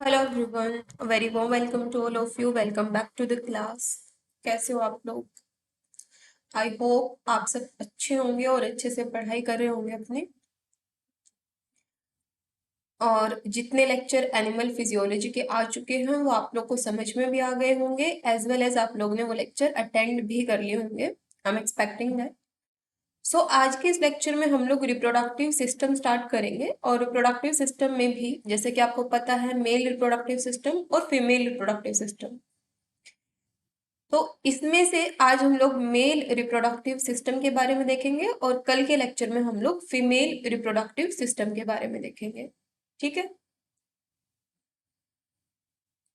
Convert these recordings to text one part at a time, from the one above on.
Hello everyone, very warm welcome to all of you. Welcome back to the class. कैसे हो आप लोग? I hope आप सब अच्छे होंगे और अच्छे से पढ़ाई कर रहे होंगे अपने। और जितने लेक्चर एनिमल फिजियोलॉजी के आ चुके हैं वो आप लोग को समझ में भी आ गए होंगे, एज वेल एज आप लोग ने वो लेक्चर अटेंड भी कर लिए होंगे। I am expecting that. So आज के इस लेक्चर में हम लोग रिप्रोडक्टिव सिस्टम स्टार्ट करेंगे, और रिप्रोडक्टिव सिस्टम में भी जैसे कि आपको पता है मेल रिप्रोडक्टिव सिस्टम और फीमेल रिप्रोडक्टिव सिस्टम। तो इसमें से आज हम लोग मेल रिप्रोडक्टिव सिस्टम के बारे में देखेंगे और कल के लेक्चर में हम लोग फीमेल रिप्रोडक्टिव सिस्टम के बारे में देखेंगे। ठीक है।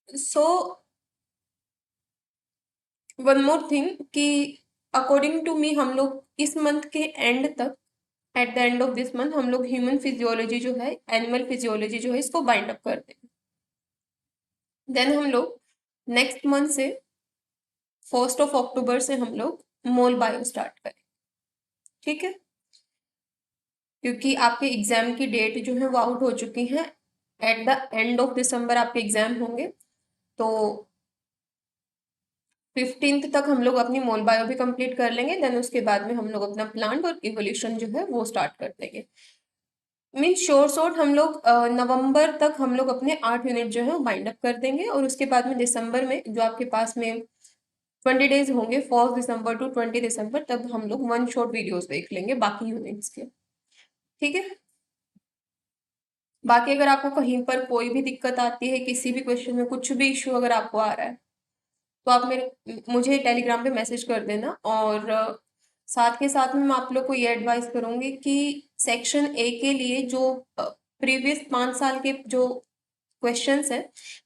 सो वन मोर थिंग कि अकॉर्डिंग टू मी हम लोग इस मंथ के एंड तक, at the end of this month हम लोग ह्यूमन फिजियोलॉजी जो है, एनिमल फिजियोलॉजी जो है, इसको बाइंड अप करते हैं। देन हम लोग नेक्स्ट मंथ से 1 अक्टूबर से हम लोग मोल बायो स्टार्ट करें। ठीक है। क्योंकि आपके एग्जाम की डेट जो है वो आउट हो चुकी है। At the end of December आपके एग्जाम होंगे, तो 15th तक हम लोग अपनी मोल बायो भी कंप्लीट कर लेंगे। देन उसके बाद में हम लोग अपना प्लांट और इवोल्यूशन जो है वो स्टार्ट कर देंगे। मीन्स शॉर्ट शॉर्ट हम लोग नवंबर तक हम लोग अपने 8 यूनिट जो है वो बाइंड अप कर देंगे, और उसके बाद में दिसंबर में जो आपके पास में 20 डेज होंगे, 1 दिसंबर टू 20 दिसंबर, तब हम लोग वन शॉट वीडियोस देख लेंगे बाकी यूनिट्स के। ठीक है। बाकी अगर आपको कहीं पर कोई भी दिक्कत आती है, किसी भी क्वेश्चन में कुछ भी इश्यू अगर आपको आ रहा है, तो आप मेरे मुझे टेलीग्राम पे मैसेज कर देना। और साथ के साथ में मैं आप लोग को ये एडवाइस करूंगी कि सेक्शन ए के लिए जो प्रीवियस 5 साल के जो क्वेश्चंस है,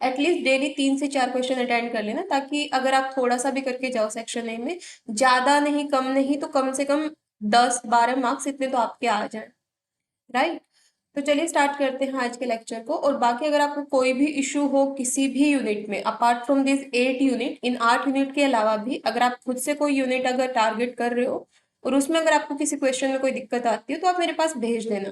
एटलीस्ट डेली 3 से 4 क्वेश्चन अटेंड कर लेना, ताकि अगर आप थोड़ा सा भी करके जाओ सेक्शन ए में, ज्यादा नहीं कम नहीं तो कम से कम 10-12 मार्क्स इतने तो आपके आ जाए। राइट। तो चलिए स्टार्ट करते हैं आज के लेक्चर को। और बाकी अगर आपको कोई भी इशू हो किसी भी यूनिट में, apart from this 8 unit, in 8 unit के अलावा भी अगर आप खुद से कोई यूनिट अगर टारगेट कर रहे हो और उसमें अगर आपको किसी क्वेश्चन में कोई दिक्कत आती है, तो आप मेरे पास भेज देना।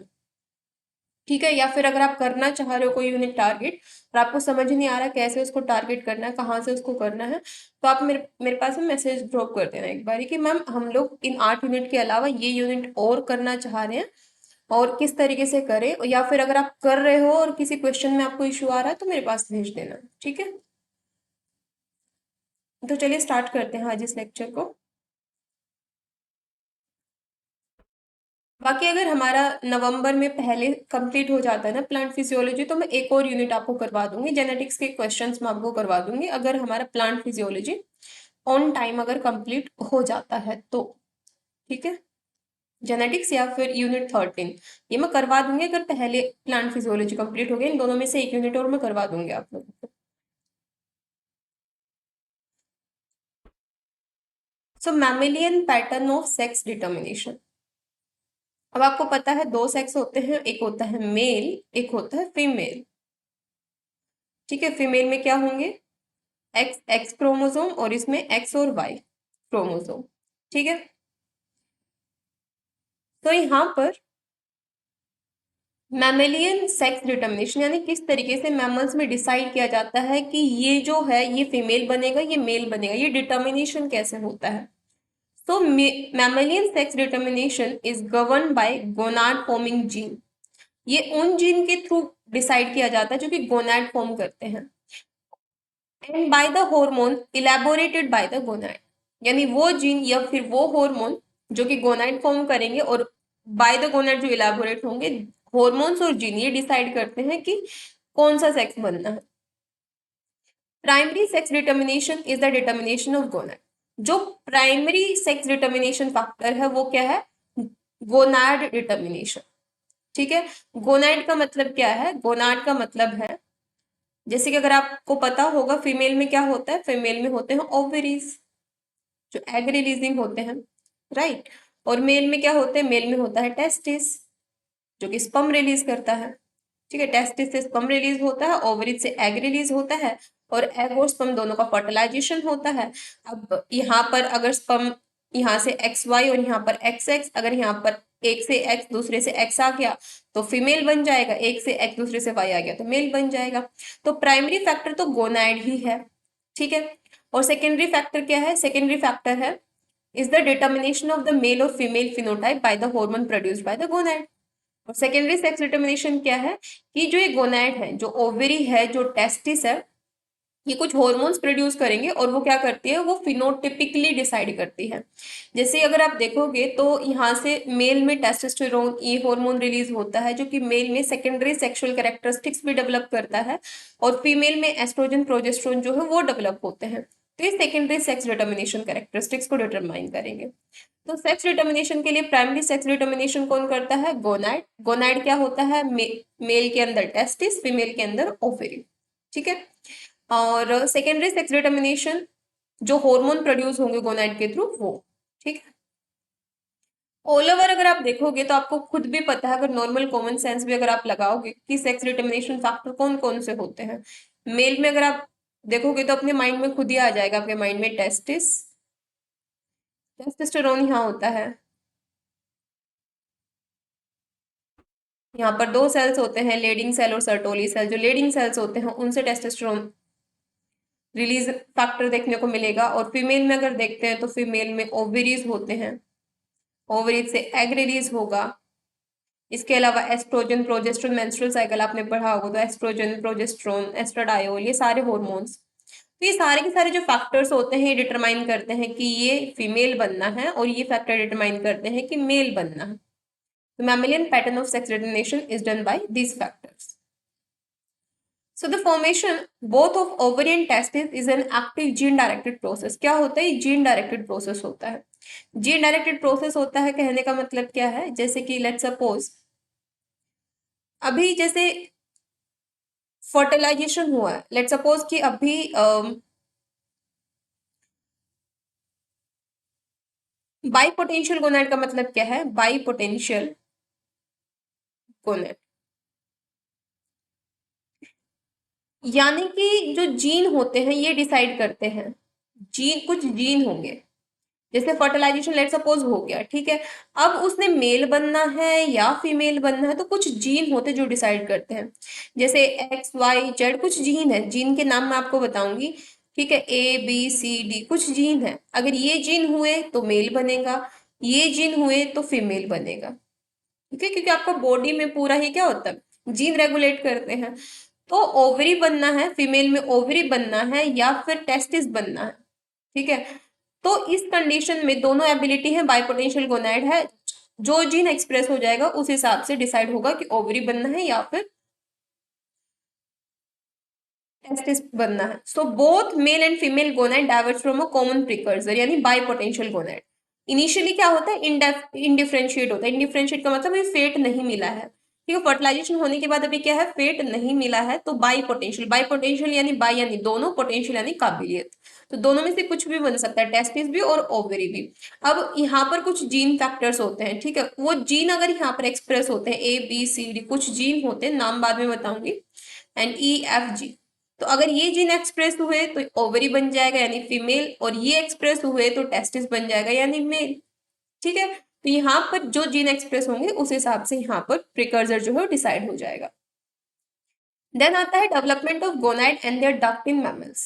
ठीक है। या फिर अगर आप करना चाह रहे हो कोई यूनिट टारगेट और आपको समझ नहीं आ रहा कैसे उसको टारगेट करना है, कहाँ से उसको करना है, तो आप मेरे मेरे पास में मैसेज ड्रॉप कर देना एक बार कि मैम हम लोग इन 8 यूनिट के अलावा ये यूनिट और करना चाह रहे हैं, और किस तरीके से करें। या फिर अगर आप कर रहे हो और किसी क्वेश्चन में आपको इश्यू आ रहा है, तो मेरे पास भेज देना। ठीक है। तो चलिए स्टार्ट करते हैं आज इस लेक्चर को। बाकी अगर हमारा नवंबर में पहले कंप्लीट हो जाता है ना प्लांट फिजियोलॉजी, तो मैं एक और यूनिट आपको करवा दूंगी, जेनेटिक्स के क्वेश्चंस मैं आपको करवा दूंगी, अगर हमारा प्लांट फिजियोलॉजी ऑन टाइम अगर कंप्लीट हो जाता है तो। ठीक है। जेनेटिक्स या फिर यूनिट 13 ये मैं करवा दूंगी, अगर पहले प्लांट फिजियोलॉजी कंप्लीट हो गया। इन दोनों में से एक यूनिट और मैं करवा दूंगी आप लोगों को। So mammalian pattern of sex determination. अब आपको पता है दो सेक्स होते हैं, एक होता है मेल, एक होता है फीमेल। ठीक है। फीमेल में क्या होंगे? एक्स एक्स क्रोमोसोम, और इसमें एक्स और वाई क्रोमोसोम। ठीक है। तो यहाँ पर मैमेलियन सेक्स डिटर्मिनेशन, यानी किस तरीके से मैमल्स में डिसाइड किया जाता है कि ये जो है ये फीमेल बनेगा ये मेल बनेगा, ये डिटर्मिनेशन कैसे होता है। तो mammalian sex determination is govern by gonad forming gene. ये उन जीन के थ्रू डिसाइड किया जाता है जो कि गोनाड फॉर्म करते हैं, and bye the hormone elaborated by the gonad. यानी वो जीन या फिर वो हार्मोन जो कि गोनाड फॉर्म करेंगे, और बाय द गोनाड जो इलेबोरेट होंगे, हॉर्मोन्स और जीन ये डिसाइड करते हैं कि कौन सा सेक्स बनना है। Primary sex determination is the determination of gonad. जो प्राइमरी सेक्स डिटर्मिनेशन फैक्टर है वो क्या है? Gonad determination. ठीक है। गोनाड का मतलब क्या है? गोनाड का मतलब है, जैसे कि अगर आपको पता होगा फीमेल में क्या होता है, फीमेल में होते हैं ओवरीज जो एग रिलीजिंग होते हैं। राइट। और मेल में क्या होते हैं? मेल में होता है टेस्टिस जो कि स्पर्म रिलीज करता है। ठीक है। टेस्टिस से स्पर्म रिलीज होता है, ओवरीज से एग रिलीज होता है, और एग और स्पर्म दोनों का फर्टिलाइजेशन होता है। अब यहाँ पर अगर स्पर्म यहाँ से एक्स वाई और यहाँ पर एक्स एक्स, अगर यहाँ पर एक से एक्स दूसरे से एक्स आ गया तो फीमेल बन जाएगा, एक से एक्स दूसरे से वाई आ गया तो मेल बन जाएगा। तो प्राइमरी फैक्टर तो गोनाइड ही है, ठीक है। और सेकेंडरी फैक्टर क्या है? सेकेंडरी फैक्टर है is the determination of the male और female phenotype by the hormone produced by the gonad. और सेकेंडरी सेक्स डिटर्मिनेशन क्या है कि जो ये गोनाइड है, जो ओवरी है, जो टेस्टिस है, ये कुछ हॉर्मोन्स प्रोड्यूस करेंगे और वो क्या करती है, वो फिनोटिपिकली डिसाइड करती है। जैसे अगर आप देखोगे तो यहाँ से मेल में टेस्टोस्टेरोन ये हार्मोन रिलीज होता है जो कि मेल में सेकेंडरी सेक्सुअल कैरेक्टरिस्टिक्स भी डेवलप करता है, और फीमेल में एस्ट्रोजन प्रोजेस्टेरोन जो है वो डेवलप होते हैं। तो ये सेकेंडरी सेक्स डिटर्मिनेशन कैरेक्टरिस्टिक्स को डिटरमाइन करेंगे। तो सेक्स डिटर्मिनेशन के लिए प्राइमरी सेक्स डिटर्मिनेशन कौन करता है? गोनाइड। गोनाइड क्या होता है? मेल के अंदर टेस्टिस, फीमेल के अंदर ओवरी, ठीक है। और सेकेंडरी सेक्स डिटर्मिनेशन जो हार्मोन प्रोड्यूस होंगे गोनाइड के थ्रू वो, ठीक है। ऑल ओवर अगर आप देखोगे तो आपको खुद भी पता है, अगर नॉर्मल कॉमन सेंस भी अगर आप लगाओगे कि सेक्स डिटर्मिनेशन फैक्टर कौन कौन से होते हैं, मेल में अगर आप देखोगे तो अपने माइंड में खुद ही आ जाएगा, आपके माइंड में टेस्टिस, टेस्टोस्टेरोन यहाँ होता है, यहाँ पर दो सेल्स होते हैं, लेडिंग सेल और सर्टोली सेल। जो लेडिंग सेल्स होते हैं उनसे टेस्टोस्टेरोन रिलीज फैक्टर देखने को मिलेगा। और फीमेल में अगर देखते हैं तो फीमेल में ओवरीज होते हैं, ओवरीज से एग रिलीज होगा। इसके अलावा एस्ट्रोजन, प्रोजेस्ट्रोन, मेंस्ट्रुअल साइकिल आपने पढ़ा होगा, तो एस्ट्रोजन, प्रोजेस्ट्रोन, एस्ट्राडायोल, ये सारे हॉर्मोन्स, तो ये सारे के सारे जो फैक्टर्स होते हैं ये डिटरमाइन करते हैं कि ये फीमेल बनना है, और ये फैक्टर डिटरमाइन करते हैं कि मेल बनना है। तो mammalian pattern of sex determination is done by these factors. So the formation both of ovary and testis is an active gene directed process. क्या होता है? जीन डायरेक्टेड प्रोसेस होता है। जीन डायरेक्टेड प्रोसेस होता है कहने का मतलब क्या है? जैसे कि लेट्स सपोज अभी जैसे फर्टिलाइजेशन हुआ है, लेट्स सपोज कि अभी बाई पोटेंशियल गोनैड का मतलब क्या है? बाई पोटेंशियल गोनैड यानी कि जो जीन होते हैं ये डिसाइड करते हैं, जीन, कुछ जीन होंगे। जैसे फर्टिलाइजेशन लेट सपोज हो गया, ठीक है, अब उसने मेल बनना है या फीमेल बनना है तो कुछ जीन होते हैं जो डिसाइड करते हैं। जैसे एक्स वाई जेड कुछ जीन है, जीन के नाम मैं आपको बताऊंगी, ठीक है, ए बी सी डी कुछ जीन है। अगर ये जीन हुए तो मेल बनेगा, ये जीन हुए तो फीमेल बनेगा, ठीक है, क्योंकि आपका बॉडी में पूरा ही क्या होता है, जीन रेगुलेट करते हैं। तो ओवरी बनना है, फीमेल में ओवरी बनना है या फिर टेस्टिस बनना है, ठीक है। तो इस कंडीशन में दोनों एबिलिटी है, बाइपोटेंशियल गोनाइड है, जो जीन एक्सप्रेस हो जाएगा उस हिसाब से डिसाइड होगा कि ओवरी बनना है या फिर टेस्टिस बनना है। So both male and female gonad diverge from a common precursor यानी बाइपोटेंशियल गोनाइड। इनिशियली क्या होता है? इनडिफरेंशिएट होता है। इनडिफरेंशिएट का मतलब ये फेट नहीं मिला है, ठीक है, फर्टिलाइजेशन होने के बाद अभी क्या है, फेट नहीं मिला है, तो बाई पोटेंशियल, बाई पोटेंशियल यानी बाई यानी दोनों, पोटेंशियल यानी काबिलियत, तो दोनों में से कुछ भी बन सकता है, टेस्टिस भी और ओवरी भी। अब यहाँ पर कुछ जीन फैक्टर्स होते हैं, ठीक है, वो जीन अगर यहाँ पर एक्सप्रेस होते हैं, ए बी सी डी कुछ जीन होते हैं, नाम बाद में बताऊंगी, एंड ई एफ जी, तो अगर ये जीन एक्सप्रेस हुए तो ओवरी बन जाएगा यानी फीमेल, और ये एक्सप्रेस हुए तो टेस्टिस बन जाएगा यानी मेल, ठीक है। तो यहाँ पर जो जीन एक्सप्रेस होंगे उस हिसाब से यहाँ पर प्रिकर्सर जो है वो डिसाइड हो जाएगा। देन आता है development of gonad and their duct in mammals.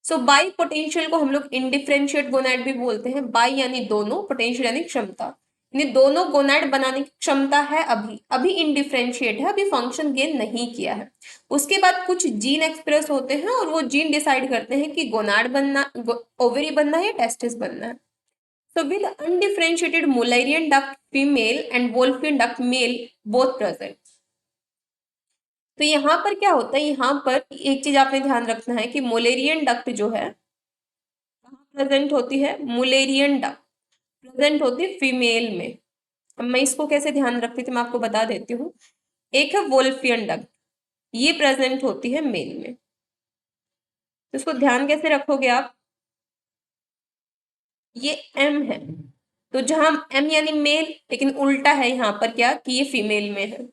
So bipotential को हम लोग इंडिफरेंशिएट गोनाइड भी बोलते हैं। बाई यानी दोनों, पोटेंशियल यानी क्षमता, यानी दोनों गोनाइड बनाने की क्षमता है, अभी अभी इंडिफरेंशिएट है, अभी फंक्शन गेन नहीं किया है। उसके बाद कुछ जीन एक्सप्रेस होते हैं और वो जीन डिसाइड करते हैं कि गोनाइड बनना, ओवरी बनना है या टेस्टिस बनना है। So with undifferentiated Mullerian duct female and Wolffian duct male both present. तो यहाँ पर क्या होता है, यहाँ पर एक चीज आपने ध्यान रखना है कि मोलेरियन डक्ट जो है कहाँ प्रेजेंट होती है? मुलेरियन डक्ट प्रेजेंट होती है फीमेल में। अब मैं इसको कैसे ध्यान रखती थी मैं आपको बता देती हूँ। एक है वोल्फियन डक्ट, ये प्रेजेंट होती है मेल में। तो इसको ध्यान कैसे रखोगे आप? ये एम है, तो जहां एम यानी मेल, लेकिन उल्टा है यहाँ पर क्या कि ये फीमेल में है।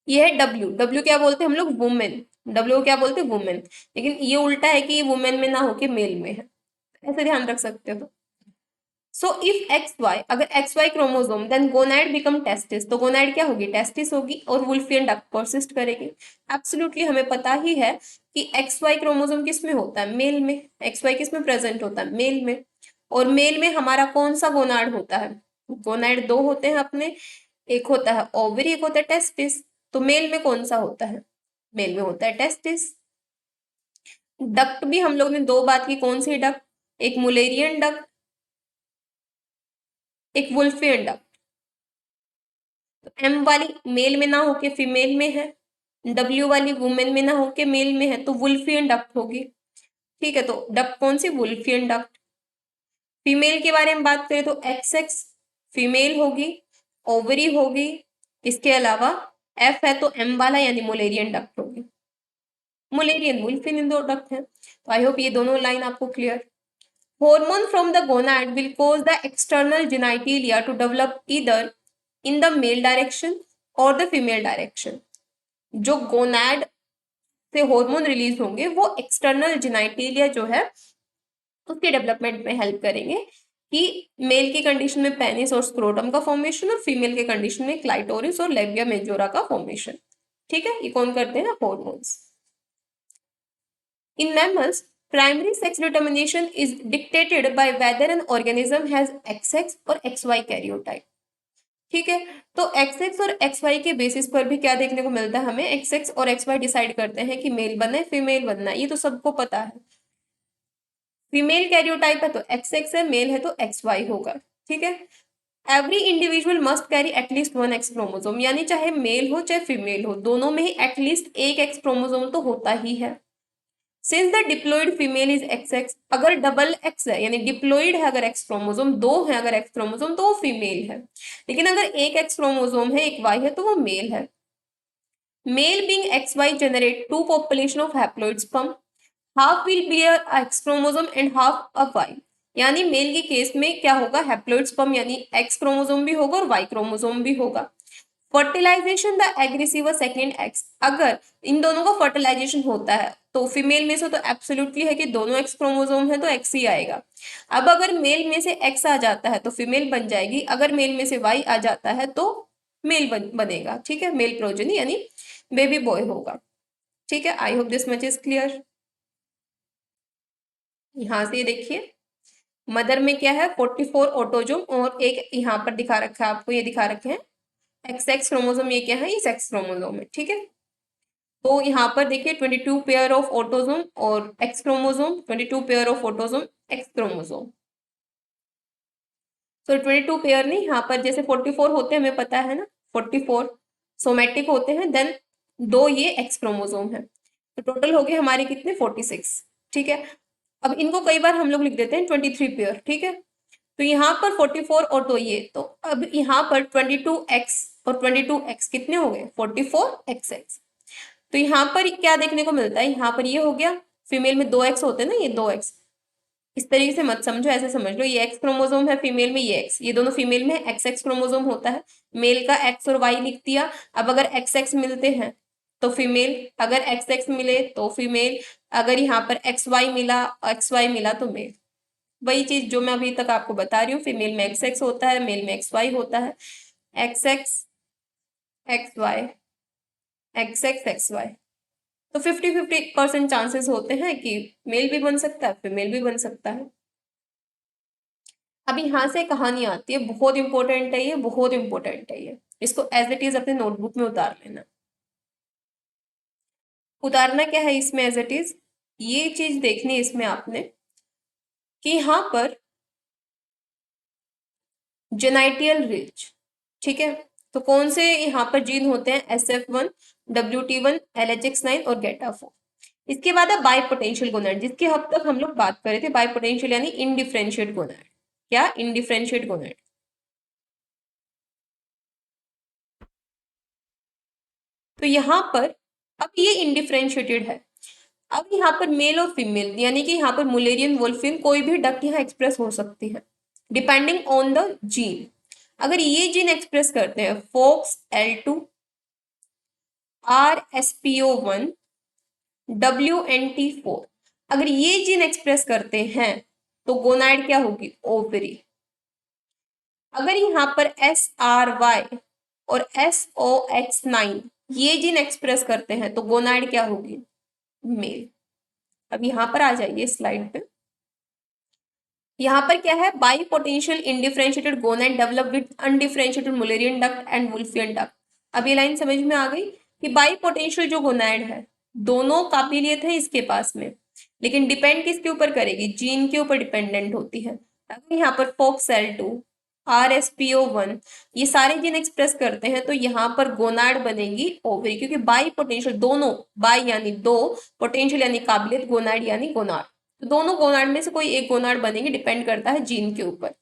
ये है डब्ल्यू, डब्ल्यू क्या बोलते हैं हम लोग? वुमेन, डब्ल्यू को क्या बोलते हैं? वुमेन, लेकिन ये उल्टा है कि ये वुमेन में ना होके मेल में है, ऐसे ध्यान रख सकते हो। सो इफ एक्स वाई, अगर X Y chromosome, then gonad become testis, तो गोनाइड क्या होगी, टेस्टिस होगी, और वुल्फियन डक्ट परसिस्ट करेगी। एब्सोल्युटली हमें पता ही है कि एक्स वाई क्रोमोसोम किस में होता है, मेल में। एक्स वाई किस में प्रेजेंट होता है, मेल में। और मेल में हमारा कौन सा गोनाइड होता है, गोनाइड दो होते हैं अपने, एक होता है ओवरी, एक होता है टेस्टिस। तो मेल में कौन सा होता है, मेल में होता है टेस्टिस। डक्ट भी हम लोग ने दो बात की, कौन सी डक्ट, एक मुलेरियन डक्ट, एक वुल्फियन डक्ट। तो एम वाली मेल में ना होके फीमेल में है, डब्ल्यू वाली वुमेन में ना होके मेल में है, तो वुल्फियन डक्ट होगी। ठीक है, तो डक्ट कौन सी, वुल्फियन डक्ट। फीमेल के बारे में बात करें तो एक्स एक्स फीमेल होगी, ओवरी होगी, इसके अलावा एफ है तो एम वाला यानी मुलेरियन डक्ट होगी। मुलेरियन वुल्फियन दो डक्ट है। तो आई होप ये दोनों लाइन आपको clear. Hormone from the gonad will cause the external genitalia to develop either in the male direction or the female direction. जो गोनाड से हार्मोन रिलीज होंगे वो एक्सटर्नल जेनाइटेलिया जो है उसके डेवलपमेंट में हेल्प करेंगे, कि मेल की कंडीशन में पेनिस और स्क्रोटम का फॉर्मेशन, और फीमेल के कंडीशन में क्लाइटोरिस और लेबिया मेजोरा का फॉर्मेशन। ठीक है, ये कौन करते हैं, hormones. In mammals, primary sex determination is dictated by whether an organism has XX और XY karyotype. ठीक है, तो XX और XY के बेसिस पर भी क्या देखने को मिलता है हमें, XX और XY डिसाइड करते हैं कि मेल बनना है फीमेल बनना है, ये तो सबको पता है। फीमेल कैरियोटाइप है तो XX है, मेल है तो XY होगा। ठीक है, every individual must carry at least one x chromosome, यानी चाहे मेल हो चाहे फीमेल हो, दोनों में ही एटलीस्ट एक एक्स क्रोमोसोम तो होता ही है। Since the diploid female is x x, अगर डबल एक्स है यानी डिप्लॉइड है, अगर एक्स क्रोमोसोम दो है, अगर एक्स क्रोमोसोम तो वो फीमेल है। लेकिन अगर एक एक्स क्रोमोसोम है एक वाई है तो वो मेल है। Male being X Y generate two population of haploid sperm, half will be a X chromosome and half a Y. यानी मेल के केस में क्या होगा, हैप्लॉइड स्पर्म यानी एक्स क्रोमोसोम भी होगा और वाई क्रोमोसोम भी होगा। Fertilization the aggressive second X, अगर इन दोनों का फर्टिलाइजेशन होता है तो फीमेल में से तो एब्सोल्युटली है कि दोनों एक्स क्रोमोसोम है तो एक्स ही आएगा। अब अगर मेल में से एक्स आ जाता है तो फीमेल बन जाएगी, अगर मेल में से वाई आ जाता है तो मेल बनेगा। ठीक है, मेल प्रोजेनी यानी बेबी बॉय होगा। ठीक है, आई hope this much is clear. यहाँ से देखिए, मदर में क्या है 44 ऑटोजोम, और एक यहाँ पर दिखा रखा है आपको, ये दिखा रखे हैं एक्स एक्स क्रोमोसोम, ये क्या है, ये सेक्स क्रोमोसोम है। ठीक है, तो यहाँ पर देखिए 22 पेयर ऑफ ऑटोसोम और x chromosome, 22 pair of autosome x chromosome. तो 22 पेयर नहीं, यहाँ पर जैसे 44 होते हैं हमें पता है ना, 44 सोमेटिक होते हैं, देन दो ये एक्स क्रोमोसोम है, तो टोटल हो गए हमारे कितने 46। ठीक है, अब इनको कई बार हम लोग लिख देते हैं 23 पेयर। ठीक है, तो यहाँ पर 44 और दो ये, तो अब यहाँ पर 22x और 22x कितने हो गए 44xx। तो यहाँ पर क्या देखने को मिलता है, यहाँ पर ये हो गया, फीमेल में दो एक्स होते हैं ना, ये दो एक्स, इस तरीके से मत समझो, ऐसे समझ लो ये एक्स क्रोमोसोम है, फीमेल में ये एक्स, ये दोनों फीमेल में एक्स एक्स क्रोमोसोम होता है, मेल का एक्स और वाई लिख दिया। अब अगर एक्स एक्स मिलते हैं तो फीमेल, अगर एक्स एक्स मिले तो फीमेल, अगर यहाँ पर एक्स वाई मिला, एक्स वाई मिला तो मेल। वही चीज जो मैं अभी तक आपको बता रही हूँ, फीमेल में एक्स एक्स होता है, मेल में एक्स वाई होता है, X X X Y, X X X Y. तो 50-50% चांसेस होते हैं कि मेल भी बन सकता है फीमेल भी बन सकता है। अब यहाँ से कहानी आती है, बहुत इंपॉर्टेंट है ये, बहुत इंपॉर्टेंट है ये, इसको एज इट इज अपने नोटबुक में उतार लेना। उतारना क्या है इसमें एज इट इज, ये चीज देखनी है इसमें आपने कि यहाँ पर जेनाइटियल रिच। ठीक है, तो कौन से यहाँ पर जीन होते हैं, SF1, WT1, LHX9 और गेटा4। इसके बाद है बाई पोटेंशियल गोनाड, जिसकी अब तक हम लोग बात कर रहे थे, बाई पोटेंशियल यानी इनडिफरेंशिएट गोनाड। क्या, इनडिफरेंशिएट गोनाड। तो यहाँ पर अब ये इनडिफरेंशिएटेड है। अब यहाँ पर मेल और फीमेल यानी कि यहाँ पर मुलेरियन वोल्फिन कोई भी डक्ट यहाँ एक्सप्रेस हो सकती है डिपेंडिंग ऑन द जीन। अगर ये जीन एक्सप्रेस करते हैं FOXL2, RSPO1, WNT4, अगर ये जीन एक्सप्रेस करते हैं तो गोनाइड क्या होगी, ओवरी। अगर यहाँ पर SRY और SOX9 ये जीन एक्सप्रेस करते हैं तो गोनाड क्या होगी? मेल। अब यहाँ पर आ जाइए स्लाइड पे। यहाँ पर क्या है? Bipotential indifferentiated gonad develop with undifferentiated Mullerian duct and Wolffian duct. अब ये लाइन समझ में आ गई कि बाई पोटेंशियल जो गोनाड है, दोनों काबिलियत है इसके पास में, लेकिन डिपेंड किसके ऊपर करेगी? जीन के ऊपर डिपेंडेंट होती है। अगर यहाँ पर FOXL2, RSPO1 ये सारे जीन एक्सप्रेस करते हैं तो यहाँ पर गोनाड बनेगी ओवरी, क्योंकि बाई पोटेंशियल, दोनों बाई यानी दो, पोटेंशियल यानी काबिलियत, गोनाड यानी गोनाड, तो दोनों गोनाड में से कोई एक गोनाड बनेगी, डिपेंड करता है जीन के ऊपर।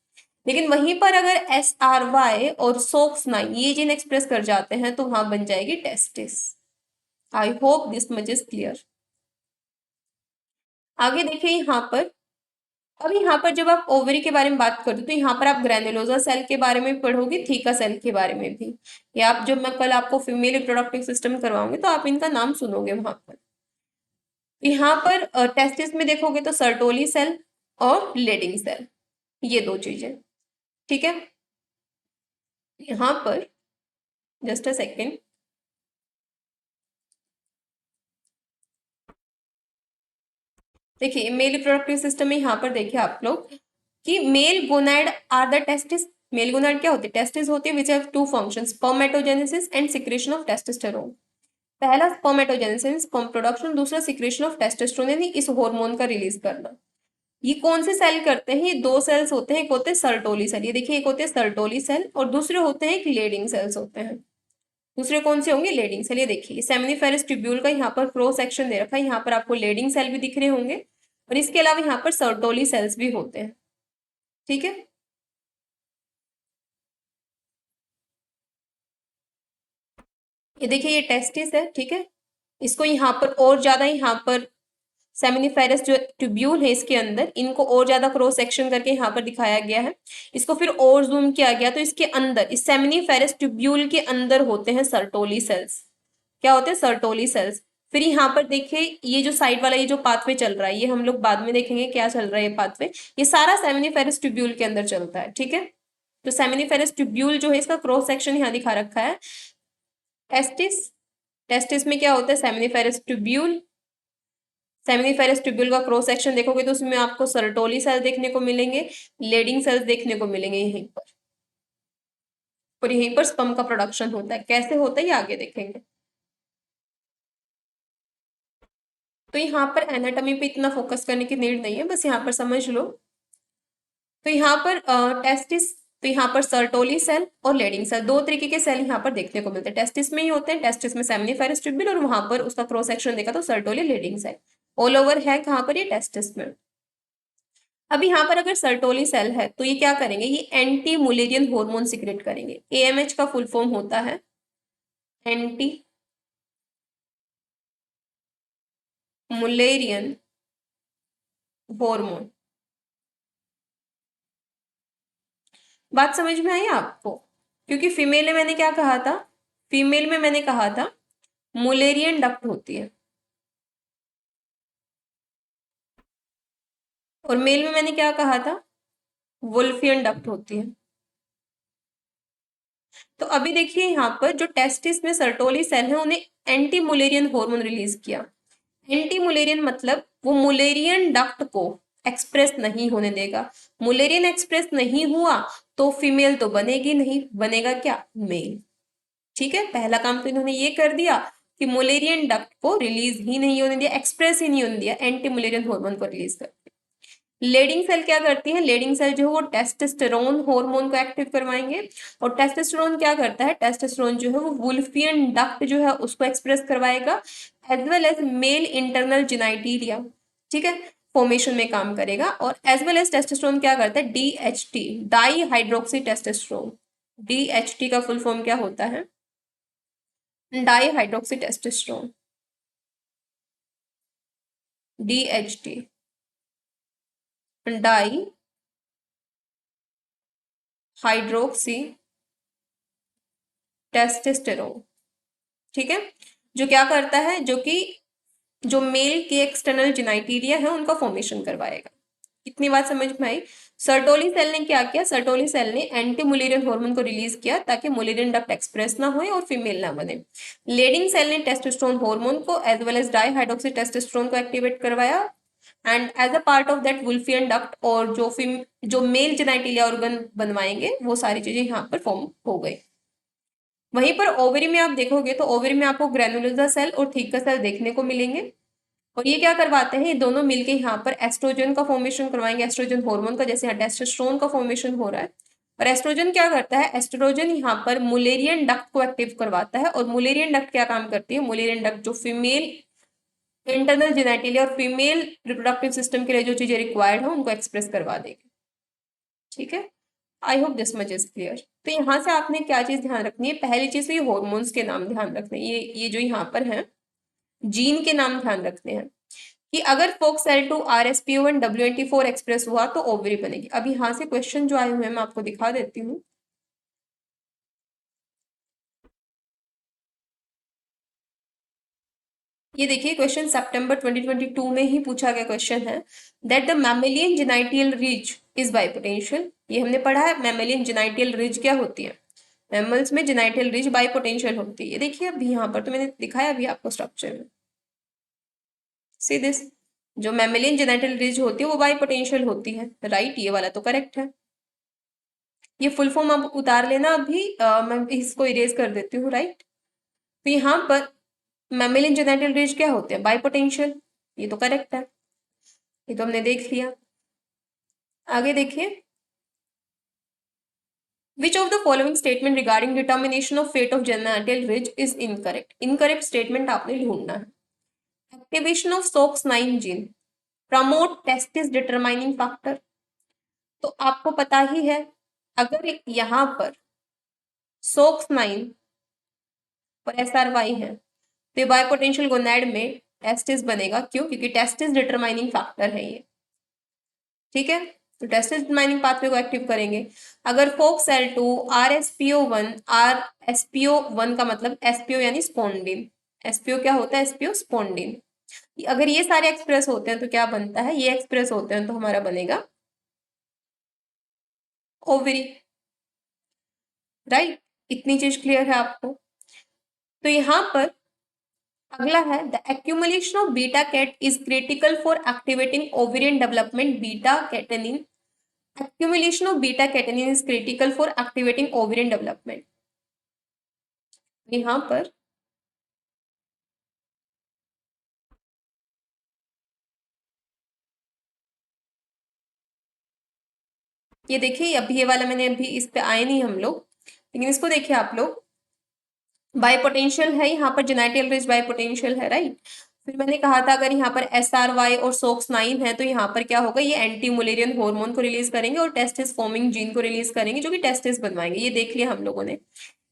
लेकिन वहीं पर अगर SRY और SOX9 ये जीन एक्सप्रेस कर जाते हैं तो वहां बन जाएगी testis. I hope this much is clear. आगे देखिए यहाँ पर, अब यहाँ पर जब आप ओवरी के बारे में बात करते हो तो यहाँ पर आप ग्रैनुलोसा सेल के बारे में पढ़ोगे, थीका सेल के बारे में भी, या आप जब मैं कल आपको फीमेल रिप्रोडक्टिव सिस्टम करवाऊंगी तो आप इनका नाम सुनोगे वहां पर। यहाँ पर टेस्टिस में देखोगे तो सर्टोली सेल और लेडिंग सेल, ये दो चीजें, ठीक है। यहाँ पर जस्ट अ सेकेंड, देखिए मेल रिप्रोडक्टिव सिस्टम में यहाँ पर देखिए आप लोग कि male gonad are the testis. Male gonad क्या होते हैं? टेस्टिस होते हैं which have two functions, spermatogenesis and secretion of testosterone. पहला स्पर्मेटोजेनेसिस, स्पर्म प्रोडक्शन, दूसरा सिक्रेशन ऑफ टेस्टोस्टेरोन यानी इस हार्मोन का रिलीज करना। ये कौन से सेल करते हैं? ये दो सेल्स होते हैं, एक होते हैं सर्टोली सेल, ये देखिए एक होते हैं सर्टोली सेल और दूसरे होते हैं एक लेडिंग सेल्स होते हैं। दूसरे कौन से होंगे? Leydig cell. ये देखिए सेमिनिफेरस ट्यूब्यूल का यहाँ पर क्रॉस सेक्शन दे रखा है, यहाँ पर आपको लेडिंग सेल भी दिख रहे होंगे और इसके अलावा यहाँ पर सर्टोली सेल्स भी होते हैं, ठीक है। ये देखिए ये टेस्टिस है, ठीक है। इसको यहाँ पर और ज्यादा, यहाँ पर सेमिनिफेरस जो ट्यूब्यूल है इसके अंदर, इनको और ज्यादा क्रॉस सेक्शन करके यहाँ पर दिखाया गया है। इसको फिर और जूम किया गया तो इसके अंदर, इस सेमिनिफेरस ट्यूब्यूल के अंदर होते हैं सर्टोली सेल्स। क्या होते हैं? Sertoli cells. फिर यहाँ पर देखिए ये जो साइड वाला ये जो पाथवे चल रहा है, ये हम लोग बाद में देखेंगे क्या चल रहा है ये पाथवे, ये सारा सेमिनिफेरस ट्यूब्यूल के अंदर चलता है, ठीक है। तो सेमिनिफेरस ट्यूब्यूल जो है इसका क्रॉस सेक्शन यहाँ दिखा रखा है। टेस्टिस, टेस्टिस में क्या होता है? Seminiferous tubule. सेमिनिफेरस ट्यूब्यूल का क्रॉस सेक्शन देखोगे तो उसमें आपको सर्टोली सेल देखने को मिलेंगे, लेडिंग सेल्स देखने को मिलेंगे यहीं पर, और यहीं पर स्पर्म का प्रोडक्शन होता है। कैसे होता है ये आगे देखेंगे। तो यहाँ पर एनाटॉमी पे इतना फोकस करने की नीड नहीं है, बस यहाँ पर समझ लो। तो यहाँ पर टेस्टिस, तो यहाँ पर सर्टोली सेल और लेडिंग सेल, दो तरीके के सेल यहाँ पर देखने को मिलते हैं। टेस्टिस में ही होते हैं, टेस्टिस में सेमिनिफेरस ट्यूब्यूल, और वहां पर उसका क्रॉस सेक्शन देखा तो Sertoli Leydig cell. All over है कहाँ पर? ये टेस्टिस में। अब यहाँ पर अगर सर्टोली सेल है तो ये क्या करेंगे? ये एंटी मुलेरियन हार्मोन सिक्रेट करेंगे। AMH का फुल फॉर्म होता है एंटी मुलेरियन हार्मोन। बात समझ में आई आपको? क्योंकि फीमेल में मैंने क्या कहा था? फीमेल में मैंने कहा था मुलेरियन डक्ट होती है, और मेल में मैंने क्या कहा था? वुल्फियन डक्ट होती है। तो अभी देखिए यहाँ पर जो टेस्टिस में सर्टोली सेल है उन्हें एंटी मुलेरियन हार्मोन रिलीज किया। एंटी मुलेरियन मतलब वो मुलेरियन डक्ट को एक्सप्रेस नहीं होने देगा। मुलेरियन एक्सप्रेस नहीं हुआ तो फीमेल तो बनेगी नहीं, बनेगा क्या? मेल, ठीक है। पहला काम तो इन्होंने ये कर दिया कि मुलेरियन डक्ट को रिलीज ही नहीं होने दिया, एक्सप्रेस ही नहीं होने दिया, एंटी मुलेरियन हार्मोन को रिलीज कर। लेडिंग सेल क्या करती है? लेडिंग सेल जो है वो टेस्टोस्टेरोन हार्मोन को एक्टिव करवाएंगे, और टेस्टोस्टेरोन क्या करता है? टेस्टोस्टेरोन जो है वो वुल्फियन डक्ट जो है उसको एक्सप्रेस करवाएगा, as well as male internal genitalia, ठीक है, फॉर्मेशन में काम करेगा। और एज वेल एज टेस्टोस्टेरोन क्या करता है? DHT, die hydroxy testosterone. DHT का फुल फॉर्म क्या होता है? Die hydroxy testosterone, DHT, die hydroxy testosterone, ठीक है। जो क्या करता है? जो कि जो मेल के एक्सटर्नल जेनाइटेरिया है उनका फॉर्मेशन करवाएगा। इतनी बात समझ में आई। सर्टोली सेल ने क्या किया, सर्टोली सेल ने एंटी मुलेरियन हार्मोन को रिलीज किया ताकि मुलेरियन डक्ट एक्सप्रेस ना हो और फीमेल ना बने। लेडिंग सेल ने टेस्टोस्टेरोन हार्मोन को as well as di hydroxy testosterone को एक्टिवेट करवाया and as a part of that Wolffian duct और जो मेल जेनाइटिलिया ऑर्गन बनवाएंगे वो सारी चीजें यहाँ पर फॉर्म हो गई। वहीं पर ओवरी में आप देखोगे तो ओवरी में आपको ग्रेनुलोसा सेल और थीका सेल देखने को मिलेंगे और ये क्या करवाते हैं, ये दोनों मिलके यहाँ पर एस्ट्रोजन का फॉर्मेशन करवाएंगे, एस्ट्रोजन हार्मोन का, जैसे यहाँ टेस्टोस्टेरोन का फॉर्मेशन हो रहा है। और एस्ट्रोजन क्या करता है, एस्ट्रोजन यहाँ पर मुलेरियन डक्ट को एक्टिव करवाता है और मुलेरियन डक्ट क्या काम करती है, मुलेरियन डक्ट जो फीमेल इंटरनल जेनेटिलिया और फीमेल रिप्रोडक्टिव सिस्टम के लिए जो चीजें रिक्वायर्ड है उनको एक्सप्रेस करवा देगी। ठीक है, आई hope this much is clear. तो यहाँ से आपने क्या चीज ध्यान रखनी है, पहली चीज तो ये हॉर्मोन्स के नाम ध्यान रखने, ये जो यहाँ पर है जीन के नाम ध्यान रखते हैं कि अगर FOXL2 RSPO1 WNT4 एक्सप्रेस हुआ तो ओवरी बनेगी। अब यहाँ से क्वेश्चन जो आए हुए हैं मैं आपको दिखा देती हूँ। ये देखिए क्वेश्चन सितंबर 2022 में ही पूछा गया क्वेश्चन है that the mammalian genital ridge is bipotential. ये हमने पढ़ा है, मैमेलियन जेनाइटियल रिज क्या होती है, मैमल्स में जेनाइटियल रिज बाइपोटेंशियल होती है। ये देखिए अभी यहाँ पर तो मैंने दिखाया अभी आपको स्ट्रक्चर में, सी दिस, जो मैमेलियन जेनाइटल रिज होती है वो बाई पोटेंशियल होती है, राइट, ये वाला तो करेक्ट है। ये फुल फॉर्म आप उतार लेना अभी, मैं इसको इरेज कर देती हूँ, राइट। तो यहाँ पर मैमेलियन जेनाइटल रिज क्या होते हैं, बाई पोटेंशियल, ये तो करेक्ट है, ये तो हमने देख लिया। आगे देखिए, which of the following statement regarding determination of fate of genital ridge is incorrect. Incorrect statement आपने ढूंढना है। Activation of SOX9 gene promote testis determining factor, तो आपको पता ही है अगर यहाँ पर SOX9 और SRY है तो बायोपोटेंशियल गोनैड में टेस्टिस बनेगा, क्यों, क्योंकि टेस्टिस डिटरमाइनिंग फैक्टर है ये। ठीक है, तो टेस्टिस डिटरमाइनिंग पाथवे को एक्टिव करेंगे। अगर FOXL2 RSPO1, RSPO1 का मतलब SPO यानी स्पोंडिन, SPO क्या होता है, SPO स्पोंडिन, अगर ये सारे एक्सप्रेस होते हैं तो क्या बनता है, ये एक्सप्रेस होते हैं तो हमारा बनेगा ओवरी, राइट। इतनी चीज क्लियर है आपको। तो यहां पर अगला है the accumulation of beta cat is critical for activating ovarian development. Beta catenin, accumulation of beta catenin is critical for activating ovarian development. यहां पर ये देखिए, अभी ये वाला मैंने अभी इस पे आए नहीं हम लोग, लेकिन इसको देखिए आप लोग, बाइपोटेंशियल है यहाँ पर, जेनाइटल रिज बाइपोटेंशियल है, राइट। फिर मैंने कहा था अगर यहाँ पर SRY और SOX9 है तो यहाँ पर क्या होगा, ये एंटी मुलेरियन हार्मोन को रिलीज करेंगे और टेस्टिस फॉर्मिंग जीन को रिलीज करेंगे जो कि टेस्टिस बनवाएंगे, ये देख लिया हम लोगों ने।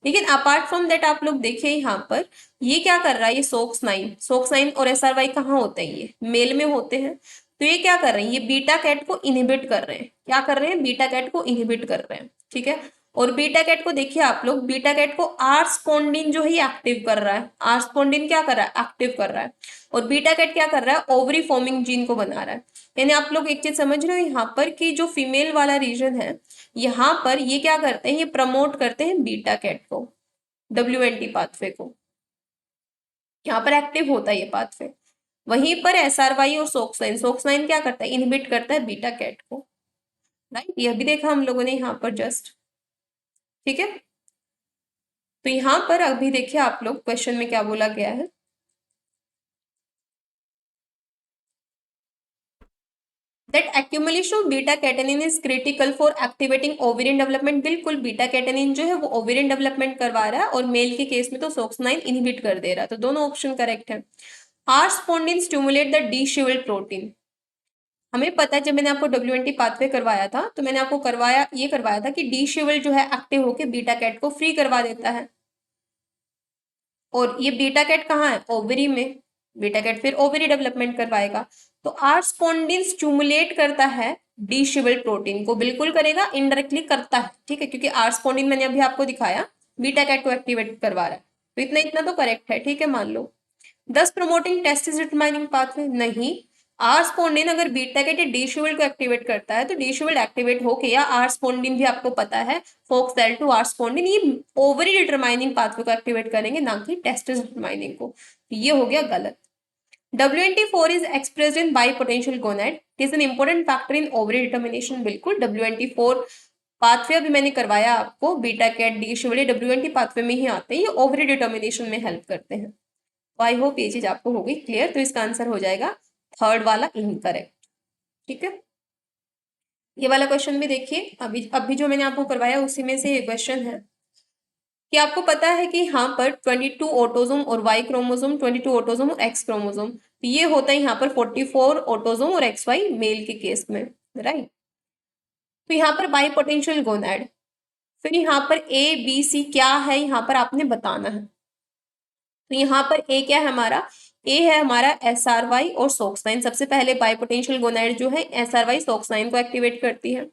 लेकिन अपार्ट फ्रॉम दैट आप लोग देखिए यहाँ पर ये क्या कर रहा है, ये SOX9 और SRY कहाँ होते हैं, ये मेल में होते हैं। तो ये क्या कर रहे हैं, ये बीटा कैट को इनहिबिट कर रहे हैं, क्या कर रहे हैं, बीटा कैट को इनहिबिट कर रहे हैं। ठीक है, और बीटा कैट को देखिए आप लोग, बीटा कैट को आर स्पोंडिन जो है एक्टिव कर रहा है, आर स्पोंडिन क्या कर रहा है, एक्टिव कर रहा है। और बीटा कैट क्या कर रहा है, ओवरी फॉर्मिंग जीन को बना रहा है। यानी आप लोग एक चीज समझ रहे हो यहाँ पर कि जो फीमेल वाला रीजन है यहाँ पर ये क्या करते हैं, ये प्रमोट करते हैं बीटा कैट को, WNT पाथवे को, यहाँ पर एक्टिव होता है ये पाथवे। वहीं पर SRY और SOX9 क्या करता है, इनहिबिट करता है बीटा कैट को, राइट। ये भी देखा हम लोगों ने यहाँ पर जस्ट। ठीक है, तो यहां पर अभी देखिए आप लोग क्वेश्चन में क्या बोला गया है, that accumulation of beta catenin is critical for activating ovarian development. बिल्कुल, बीटा कैटेनिन जो है वो ओवेरियन डेवलपमेंट करवा रहा है और मेल के केस में तो SOX9 इनहिबिट कर दे रहा है, तो दोनों ऑप्शन करेक्ट है। आर स्पोंडिन स्टिमुलेट द डीशिवेल्ड प्रोटीन, हमें पता है जब मैंने आपको WNT पाथवे करवाया था तो मैंने आपको करवाया था कि डीशिवेल्ड जो है एक्टिव होकर बीटा कैट को फ्री करवा देता है। और ये बीटा कैट कहाँ है, ओवरी में, बीटा कैट फिर ओवरी डेवलपमेंट करवाएगा। तो आर स्पोंडिन स्टिमुलेट करता है डीशिवेल्ड प्रोटीन को, बिल्कुल करेगा, इनडायरेक्टली करता है, ठीक है, क्योंकि आर स्पोंडिन मैंने अभी आपको दिखाया बीटा कैट को एक्टिवेट करवा रहा है, तो इतना इतना तो करेक्ट है, ठीक है, मान लो। दस प्रमोटिंग टेस्टिस डिटरमाइनिंग पाथवे नहीं, आर स्पोंडिन अगर बीटा कैट डी शुगल को एक्टिवेट करता है तो डी शुगल एक्टिवेट होके, या आर स्पोंडिन भी आपको पता है फोक सेल टू आर स्पोंडिन, ये ओवरी डिटरमाइनिंग पाथवे को एक्टिवेट करेंगे, ना कि टेस्टिस डिटरमाइनिंग को। ये हो गया गलत। WNT4 is expressed in bipotential gonad. It is an important factor in ovary determination. बिल्कुल WNT4 पाथवे अभी मैंने करवाया आपको, बीटा कैट डी शुगल WNT पाथवे में ही आते हैं, ये ओवरी डिटर्मिनेशन में हेल्प करते हैं। तो आई होप ये चीज आपको हो गई क्लियर। तो इसका आंसर हो जाएगा थर्ड वाला इनकरेक्ट। ठीक है, ये वाला क्वेश्चन भी देखिए, अभी जो मैंने आपको करवाया उसी में से ये क्वेश्चन है कि आपको पता है कि यहाँ पर 22 ऑटोजोम और वाई क्रोमोजोम, 22 ऑटोजोम और एक्स क्रोमोजोम, तो ये होता है यहाँ पर 44 ऑटोजोम और एक्स वाई मेल के केस में, राइट। तो यहाँ पर बाई पोटेंशियल गोनैड, फिर यहाँ पर ए बी सी क्या है यहाँ पर आपने बताना है। तो यहाँ पर ए क्या है हमारा, ए है हमारा एस आर वाई और सोक्साइन। सबसे पहले बाइपोटेंशियल गोनाइड जो है एस आर वाई सोक्साइन को एक्टिवेट करती है।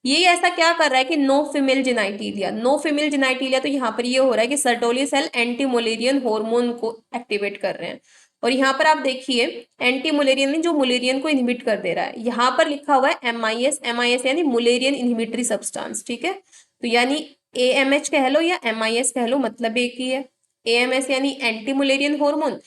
ये ऐसा क्या कर रहा है कि no female genitalia, no female genitalia, तो यहाँ पर ये हो रहा है कि Sertoli cell anti Mullerian hormone को एक्टिवेट कर रहे हैं। और यहाँ पर आप देखिए एंटी मुलेरियन जो मुलेरियन को इनहिबिट कर दे रहा है, यहाँ पर लिखा हुआ है MIS, MIS यानी मुलेरियन इनहिबिटरी सब्सटेंस। ठीक है, तो यानी AMH कह लो या MIS कह लो, मतलब एक ही है। AMS यानी एंटी मुलेरियन हार्मोन,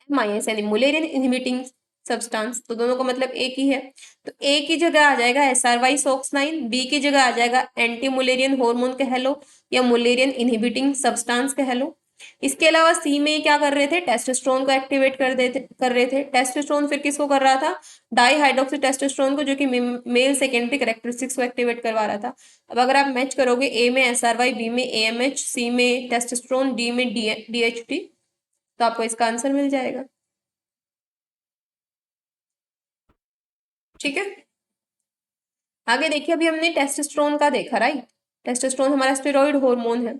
MIS यानी मुलेरियन इनहिबिटिंग सब्सटेंस, तो दोनों का मतलब एक ही है। तो ए की जगह आ जाएगा SRY सोक्साइन, बी की जगह आ जाएगा एंटी मुलेरियन हार्मोन कह लो या मुलेरियन इनहिबिटिंग सब्सटेंस कह लो। इसके अलावा सी में क्या कर रहे थे, टेस्टोस्टेरोन को एक्टिवेट कर रहे थे। टेस्टोस्टेरोन फिर किसको कर रहा था, डाई हाइड्रोक्सी टेस्टोस्टेरोन को, जो कि मेल सेकेंडरी कैरेक्टरिस्टिक्स को एक्टिवेट करवा रहा था। अब अगर आप मैच करोगे, ए में SRY, बी में AMH, सी में टेस्टोस्टेरोन, डी में DHT, तो आपको इसका आंसर मिल जाएगा। ठीक है, आगे देखिए, अभी हमने टेस्टोस्टेरोन का देखा, राइट। टेस्टोस्टेरोन हमारा स्टेरॉइड हार्मोन है।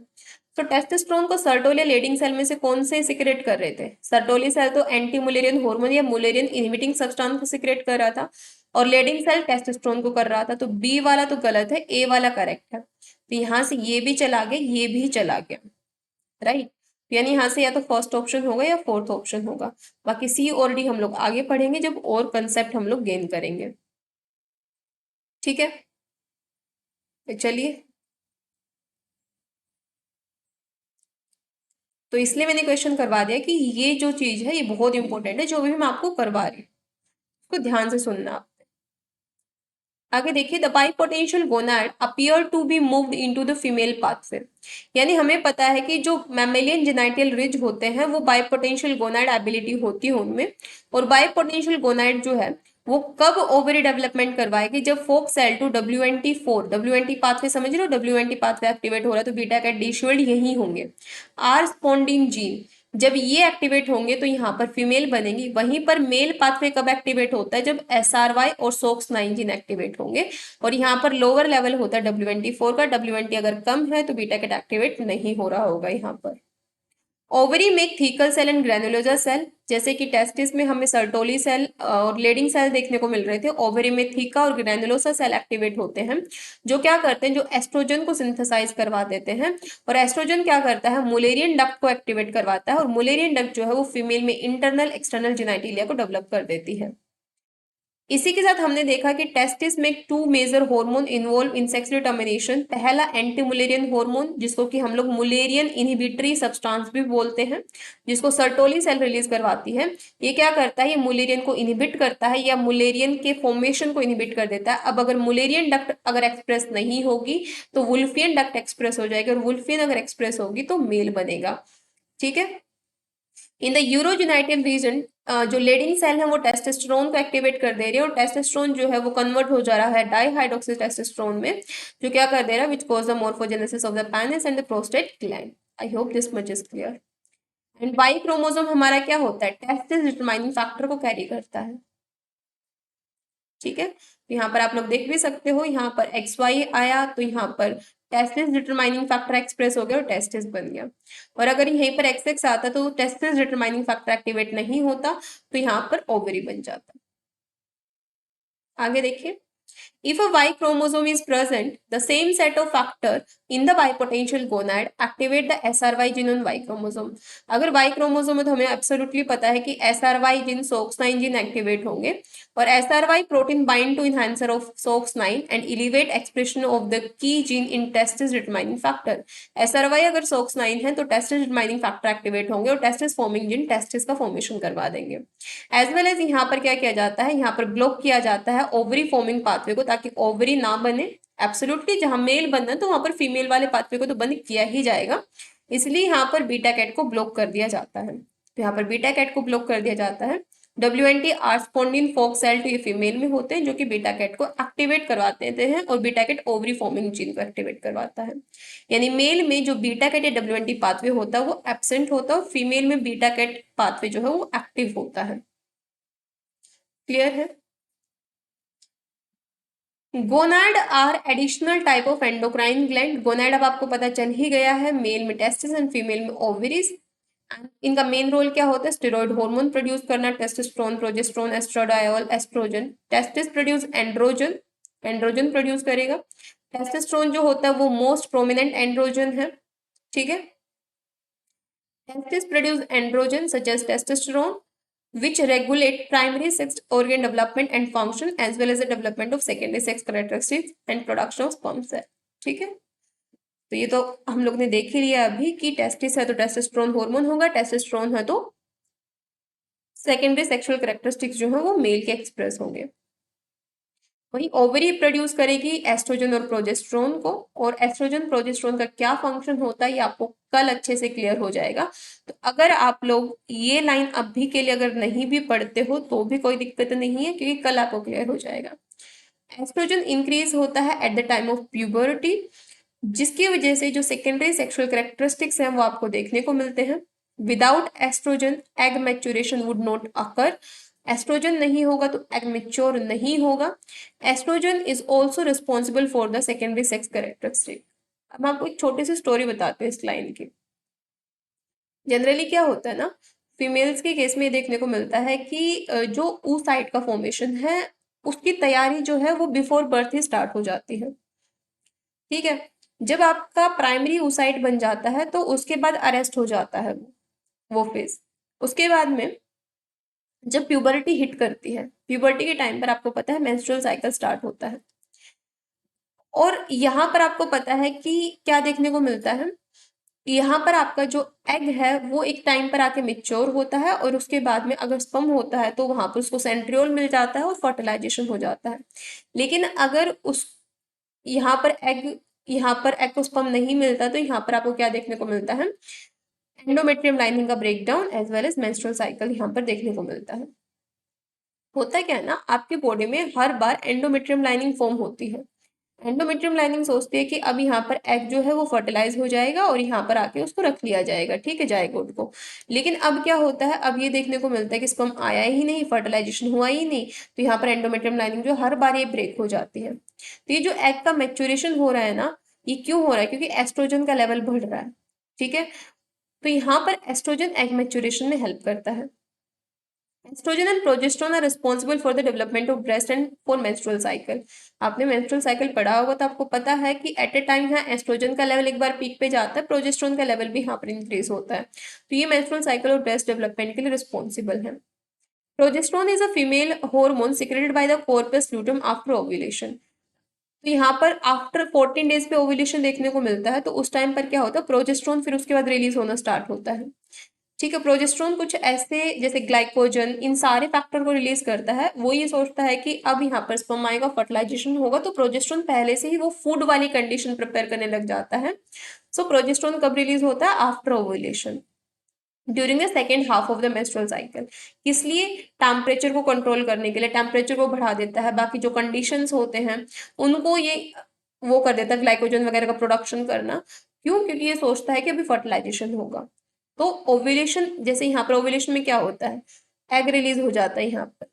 तो टेस्टोस्टेरोन को सर्टोली या लेडिंग सेल में से कौन से सिक्रेट कर रहे थे, सर्टोली सेल तो एंटी मुलेरियन हार्मोन या मुलेरियन इनहिबिटिंग सब्सटेंस को सिक्रेट कर रहा था, और लेडिंग सेल टेस्टोस्टेरोन को कर रहा था। तो बी वाला तो गलत है, ए वाला करेक्ट है। तो यहाँ से ये भी चला गया, ये भी चला गया, राइट। यानी यहाँ से या तो फर्स्ट ऑप्शन होगा या फोर्थ ऑप्शन होगा। बाकी सी और डी हम लोग आगे पढ़ेंगे जब और कंसेप्ट हम लोग गेन करेंगे। ठीक है, तो चलिए, तो इसलिए मैंने क्वेश्चन करवा दिया कि ये जो चीज है ये बहुत इंपॉर्टेंट है, जो भी मैं आपको करवा रही हूँ उसको ध्यान से सुनना आप। आगे देखिए, the bipotential gonad appear to be moved into the female pathway, यानी हमें पता है कि जो मैमेलियन जेनाइटल रिज होते हैं वो बाइपोटेंशियल गोनाड एबिलिटी होती है उनमें। और बाइपोटेंशियल गोनाड जो है वो कब ओवरी डेवलपमेंट करवाएगी, जब फोक सेल टू WNT4, WNT पाथवे समझ रहे हो, WNT पाथवे एक्टिवेट हो रहा है तो बीटा कैट डी शील्ड यही होंगे। आर स्पॉन्डिन जीन जब ये एक्टिवेट होंगे तो यहाँ पर फीमेल बनेगी। वहीं पर मेल पाथवे कब एक्टिवेट होता है, जब SRY और SOX9 जीन एक्टिवेट होंगे। और यहाँ पर लोअर लेवल होता है WNT4 का, WNT अगर कम है तो बीटा कैट एक्टिवेट नहीं हो रहा होगा यहाँ पर। ओवरी में thecal cell and granulosa cell, जैसे कि टेस्टिस में हमें सर्टोली सेल और लेडिंग सेल देखने को मिल रहे थे, ओवरी में थीका और ग्रेनुलोसा सेल एक्टिवेट होते हैं, जो क्या करते हैं, जो एस्ट्रोजन को सिंथेसाइज करवा देते हैं। और एस्ट्रोजन क्या करता है, मुलेरियन डक्ट को एक्टिवेट करवाता है, और मुलेरियन डक्ट जो है वो फीमेल में इंटरनल एक्सटर्नल जेनाइटिलिया को डेवलप कर देती है। इसी के साथ हमने देखा कि टेस्टिस में two major hormone involve in sex determination. पहला एंटी मुलेरियन हार्मोन, जिसको कि हम लोग मुलेरियन इनहिबिटरी सब्सटेंस भी बोलते हैं, जिसको सर्टोली सेल रिलीज करवाती है। ये क्या करता है, ये मुलेरियन को इनहिबिट करता है या मुलेरियन के फॉर्मेशन को इनहिबिट कर देता है। अब अगर मुलेरियन डक्ट अगर एक्सप्रेस नहीं होगी तो वुल्फियन डक्ट एक्सप्रेस हो जाएगी, और वुल्फियन अगर एक्सप्रेस होगी तो मेल बनेगा। ठीक है, इन द यूरोजेनाइटल रीजन जो लेडिंग सेल है वो टेस्टोस्टेरोन को एक्टिवेट कर दे रही है, और टेस्टोस्टेरोन जो है वो कन्वर्ट हो जा रहा है डाईहाइड्रोक्सी टेस्टोस्टेरोन में, जो क्या कर दे रहा है, which cause the morphogenesis of the penis and the prostate gland. I hope this much is clear. And Y chromosome हमारा क्या होता है, टेस्टिस डिटरमाइनिंग फैक्टर को कैरी करता है। ठीक है, तो यहाँ पर आप लोग देख भी सकते हो, यहाँ पर XY आया तो यहाँ पर टेस्टिस डिटरमाइनिंग फैक्टर एक्सप्रेस हो गया और टेस्टिस बन गया। और अगर यहीं पर XX आता तो टेस्टिस डिटरमाइनिंग फैक्टर एक्टिवेट नहीं होता, तो यहाँ पर ओवरी बन जाता। आगे देखिए, If a Y chromosome is present, the same set of factor in the bipotential gonad activate the SRY gene on Y chromosome. अगर Y chromosome है तो हमें एब्सोल्युटली पता है कि SRY gene SOX9 gene activate होंगे और SRY protein bind to enhancer of SOX9 and elevate expression of the key gene in testis determining factor. SRY अगर SOX9 है तो टेस्टिस डिटरमाइनिंग फैक्टर एक्टिवेट होंगे और टेस्टिस फॉर्मिंग जीन टेस्टिस का formation करवा देंगे. एज वेल एज यहाँ पर क्या किया जाता है, यहाँ पर ब्लॉक किया जाता है ओवरी फॉर्मिंग पाथवे को ताकि ओवरी ना बने. एब्सोल्युटली जहां मेल बनना है तो वहां पर फीमेल वाले पाथवे को तो बंद किया ही जाएगा, इसलिए यहाँ पर बीटा कैट को ब्लॉक कर दिया जाता है. तो यहाँ पर बीटा कैट को ब्लॉक कर दिया जाता है. WNT आर्स्पोन्डिन फोक सेल तो ये फीमेल में होते हैं जो कि बीटा कैट को एक्टिवेट करवाते हैं और beta cat ovary forming gene को एक्टिवेट करवाता है. यानी मेल में जो बीटा कैट या WNT पाथवे होता है वो एब्सेंट होता है और फीमेल में बीटा कैट पाथवे जो है वो एक्टिव होता है. क्लियर है. Gonad are additional type of endocrine gland. Gonad अब आपको पता चल ही गया है, मेल में टेस्टिस एंड फीमेल में ओवरीज. इनका मेन रोल क्या होता है, स्टेरॉइड हार्मोन प्रोड्यूस करना, testosterone, progesterone, estradiol, estrogen. Testis produce androgen, androgen produce करेगा. टेस्टोस्टेरोन जो होता है वो मोस्ट प्रोमिनेंट एंड्रोजन है. ठीक है. Testis produce androgen such as testosterone which regulate primary sex organ development and function as well as the development of secondary sex characteristics and production of sperm cell. ठीक है. तो ये तो हम लोग ने देख ही लिया अभी कि टेस्टिस है तो टेस्टोस्टेरोन हार्मोन होगा, टेस्टोस्टेरोन है तो सेकेंडरी सेक्सुअल कैरेक्टरिस्टिक्स जो है वो मेल के एक्सप्रेस होंगे. वही ओवरी प्रोड्यूस करेगी एस्ट्रोजन और प्रोजेस्टेरोन को, और एस्ट्रोजन प्रोजेस्टेरोन का क्या फंक्शन होता है ये आपको कल अच्छे से क्लियर हो जाएगा. तो अगर आप लोग ये लाइन अभी के लिए अगर नहीं भी पढ़ते हो तो भी कोई दिक्कत नहीं है क्योंकि कल आपको क्लियर हो जाएगा. एस्ट्रोजन इंक्रीज होता है at the time of puberty, जिसकी वजह से जो सेकेंडरी सेक्सुअल कैरेक्टरिस्टिक्स हैं वो आपको देखने को मिलते हैं. Without estrogen egg maturation would not occur. Estrogen नहीं होगा तो एग मेच्योर नहीं होगा. Estrogen is also responsible for the secondary sex characteristic. अब मैं आपको एक छोटी सी स्टोरी बताती हूँ इस लाइन की. जनरली क्या होता है ना, फीमेल्स के केस में देखने को मिलता है कि जो oocyte का फॉर्मेशन है उसकी तैयारी जो है वो बिफोर बर्थ ही स्टार्ट हो जाती है. ठीक है. जब आपका प्राइमरी oocyte बन जाता है तो उसके बाद अरेस्ट हो जाता है वो फेज. उसके बाद में जब प्यूबर्टी हिट करती है, प्यूबर्टी के टाइम पर आपको पता है मेंस्ट्रुअल साइकिल स्टार्ट होता है. और यहाँ पर आपको पता है कि क्या देखने को मिलता है, यहाँ पर आपका जो एग है वो एक टाइम पर आके मेच्योर होता है और उसके बाद में अगर स्पर्म होता है तो वहां पर उसको सेंट्रियोल मिल जाता है और फर्टिलाइजेशन हो जाता है. लेकिन अगर उस यहाँ पर एग को स्पर्म नहीं मिलता तो यहाँ पर आपको क्या देखने को मिलता है, एंडोमेट्रियम लाइनिंग का breakdown as well as menstrual cycle यहाँ पर देखने को मिलता है. होता क्या है ना, आपके बॉडी में हर बार एंडोमेट्रियम लाइनिंग फॉर्म होती है. एंडोमेट्रियम लाइनिंग सोचती है कि अब यहाँ पर एग जो है वो फर्टिलाइज हो जाएगा और यहाँ पर आके उसको रख लिया जाएगा. ठीक है, जाएगोट को. लेकिन अब क्या होता है, अब ये देखने को मिलता है कि स्पर्म आया ही नहीं, फर्टिलाइजेशन हुआ ही नहीं, तो यहाँ पर एंडोमेट्रियम लाइनिंग जो हर बार ये ब्रेक हो जाती है. तो ये जो एग का मैच्योरेशन हो रहा है ना, ये क्यों हो रहा है, क्योंकि एस्ट्रोजन का लेवल बढ़ रहा है. ठीक है. तो यहाँ पर एस्ट्रोजन एग मैच्योरेशन में हेल्प करता है. Estrogen and progesterone are responsible for the development of breast and for menstrual cycle. आपने मेंस्ट्रुअल साइकिल पढ़ा होगा तो आपको पता है कि एट ए टाइम यहाँ एस्ट्रोजन का लेवल एक बार पीक पे जाता है, प्रोजेस्टेरोन का लेवल भी यहाँ पर इंक्रीज होता है. तो ये मेंस्ट्रुअल साइकिल और ब्रेस्ट डेवलपमेंट के लिए रिस्पॉन्सिबल है. Progesterone is a female hormone secreted by the corpus luteum after ovulation. तो यहाँ पर आफ्टर 14 डेज पे ओव्यूलेशन देखने को मिलता है, तो उस टाइम पर क्या होता है, प्रोजेस्टेरोन फिर उसके बाद रिलीज होना स्टार्ट होता है. ठीक है. प्रोजेस्टेरोन कुछ ऐसे जैसे ग्लाइकोजन इन सारे फैक्टर को रिलीज करता है. वो ये सोचता है कि अब यहाँ पर स्पर्म आएगा, फर्टिलाइजेशन होगा, तो प्रोजेस्टेरोन पहले से ही वो फूड वाली कंडीशन प्रिपेयर करने लग जाता है. सो प्रोजेस्टेरोन कब रिलीज होता है, after ovulation during the second half of the menstrual cycle. इसलिए टेम्परेचर को कंट्रोल करने के लिए टेम्परेचर को बढ़ा देता है, बाकी जो कंडीशंस होते हैं उनको ये वो कर देता है, ग्लाइकोजन वगैरह का प्रोडक्शन करना. क्यों, क्योंकि ये सोचता है कि अभी फर्टिलाइजेशन होगा. तो ओव्यूलेशन, जैसे यहाँ पर ओव्यूलेशन में क्या होता है, एग रिलीज हो जाता है यहाँ पर.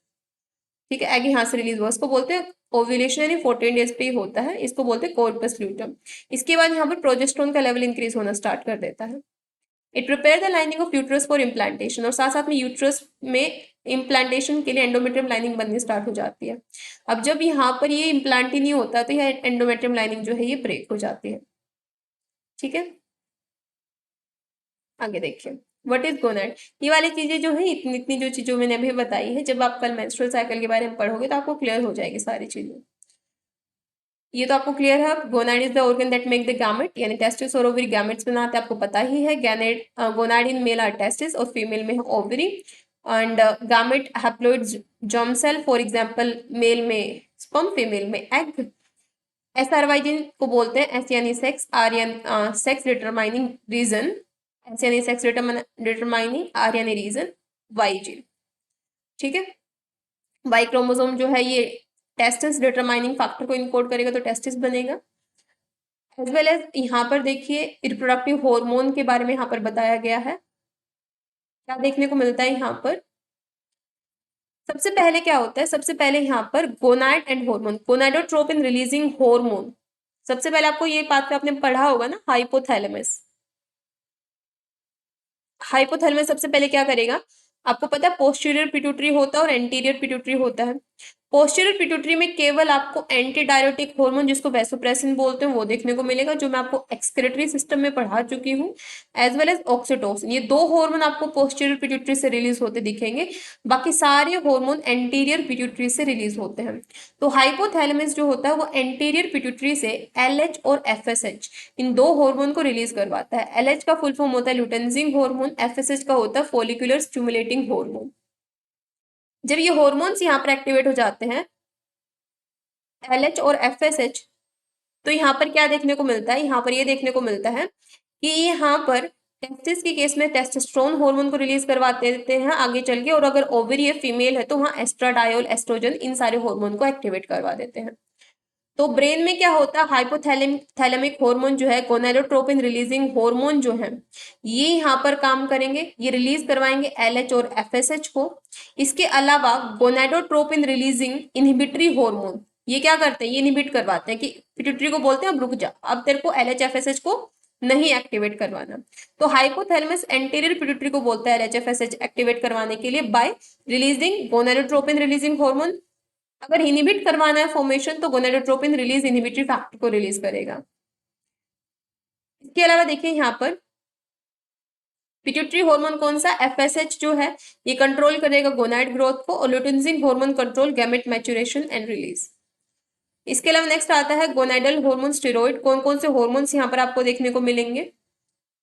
ठीक है, एग यहाँ से रिलीज हुआ, इसको बोलते हैं ओव्यूलेशन, यानी 14 डेज पे ही होता है, इसको बोलते हैं कॉर्पस ल्यूटम. इसके बाद यहाँ पर प्रोजेस्टेरोन का लेवल इंक्रीज होना स्टार्ट कर देता है. It prepare the lining of uterus for implantation, और साथ साथ में यूट्रस में इम्प्लांटेशन के लिए एंडोमेट्रियम लाइनिंग बननी स्टार्ट हो जाती है। अब जब यहाँ पर ये इम्प्लांट ही नहीं होता तो यह एंडोमेट्रियम लाइनिंग जो है ये ब्रेक हो जाती है। ठीक है, आगे देखिए व्हाट इज गोनाड। ये वाली चीजें जो है, इतनी इतनी जो चीजों मैंने अभी बताई है, जब आप कल मेंस्ट्रुअल साइकिल के बारे में पढ़ोगे तो आपको क्लियर हो जाएगी सारी चीजें। ये तो आपको क्लियर है। Gonad is the organ that make the gamete, यानी टेस्टिस और ओवरी गैमेट्स बनाते हैं, आपको पता ही है। Gamete gonad in male are testis और फीमेल में है ovary. And gamete haploid germ cell, for example male में स्पर्म, फीमेल में एग। एसआरवाई जिन को बोलते हैं एस यानी सेक्स, आर यानी सेक्स डिटरमाइनिंग रीजन, एस यानी सेक्स डिटरमाइनिंग, आर यानी रीजन, वाई जीन। ठीक है, वाई क्रोमोसोम जो है ये टेस्टिस डिटरमाइनिंग फैक्टर को इनकोड करेगा तो टेस्टिस बनेगा। एज वेल एज यहाँ पर देखिए रिप्रोडक्टिव हार्मोन के बारे में यहाँ पर बताया गया है। क्या देखने को मिलता है यहाँ पर, सबसे पहले क्या होता है, सबसे पहले यहाँ पर gonad and hormone, gonadotropin releasing hormone. सबसे पहले आपको ये बात पे आपने पढ़ा होगा ना, हाइपोथैलेमस। हाइपोथैलेमस सबसे पहले क्या करेगा, आपको पता है पोस्टीरियर पिट्यूटरी होता है और एंटीरियर पिट्यूटरी होता है। पोस्टीरियर पिट्यूटरी में केवल आपको एंटी डायरेटिक हार्मोन, जिसको वैसोप्रेसिन बोलते हैं, वो देखने को मिलेगा, जो मैं आपको एक्सक्रीटरी सिस्टम में पढ़ा चुकी हूँ। एज वेल एज ऑक्सीटोसिन, ये दो हार्मोन आपको पोस्टीरियर पिट्यूटरी से रिलीज होते दिखेंगे। बाकी सारे हार्मोन एंटीरियर पिट्यूटरी से रिलीज होते हैं। तो हाइपोथैलेमस जो होता है वो एंटीरियर पिट्यूटरी से एलएच और एफएसएच, इन दो हार्मोन को रिलीज करवाता है। एलएच का फुल फॉर्म होता है लुटेंजिंग हार्मोन, एफएसएच का होता है फॉलिकुलर स्टिमुलेटिंग हार्मोन। जब ये हार्मोन्स यहाँ पर एक्टिवेट हो जाते हैं, एलएच और एफएसएच, तो यहाँ पर क्या देखने को मिलता है, यहाँ पर ये देखने को मिलता है कि यहाँ पर टेस्टिस के केस में टेस्टोस्टेरोन हार्मोन को रिलीज करवाते देते हैं आगे चल के, और अगर ओवरी या फीमेल है तो वहाँ एस्ट्राडायोल, एस्ट्रोजन, इन सारे हार्मोन को एक्टिवेट करवा देते हैं। तो ब्रेन में क्या होता है, हाइपोथैलेमिक हार्मोन जो है, गोनाडोट्रोपिन रिलीजिंग हार्मोन जो है, ये यहाँ पर काम करेंगे, ये रिलीज करवाएंगे एलएच और एफएसएच को। इसके अलावा गोनाडोट्रोपिन रिलीजिंग इनहिबिटरी हार्मोन, ये क्या करते हैं, ये इनहिबिट करवाते हैं कि पिट्यूटरी को बोलते हैं अब रुक जा, अब तेरे को एलएच एफएसएच को नहीं एक्टिवेट करवाना। तो हाइपोथैलेमस एंटीरियर पिट्यूटरी को बोलता है एलएच एफएसएच एक्टिवेट करवाने के लिए bye releasing gonadotropin releasing hormone. अगर इनहिबिट करवाना है फॉर्मेशन तो गोनाडोट्रोपिन रिलीज इनहिबिटरी फैक्टर को रिलीज करेगा। इसके अलावा देखिए यहाँ पर पिट्यूटरी हार्मोन कौन सा, एफएसएच जो है, ये कंट्रोल करेगा गोनाड ग्रोथ को, और luteinizing hormone control gamete maturation and release. इसके अलावा नेक्स्ट आता है गोनाडल हार्मोन स्टेरॉइड। कौन कौन से हार्मोन्स यहाँ पर आपको देखने को मिलेंगे,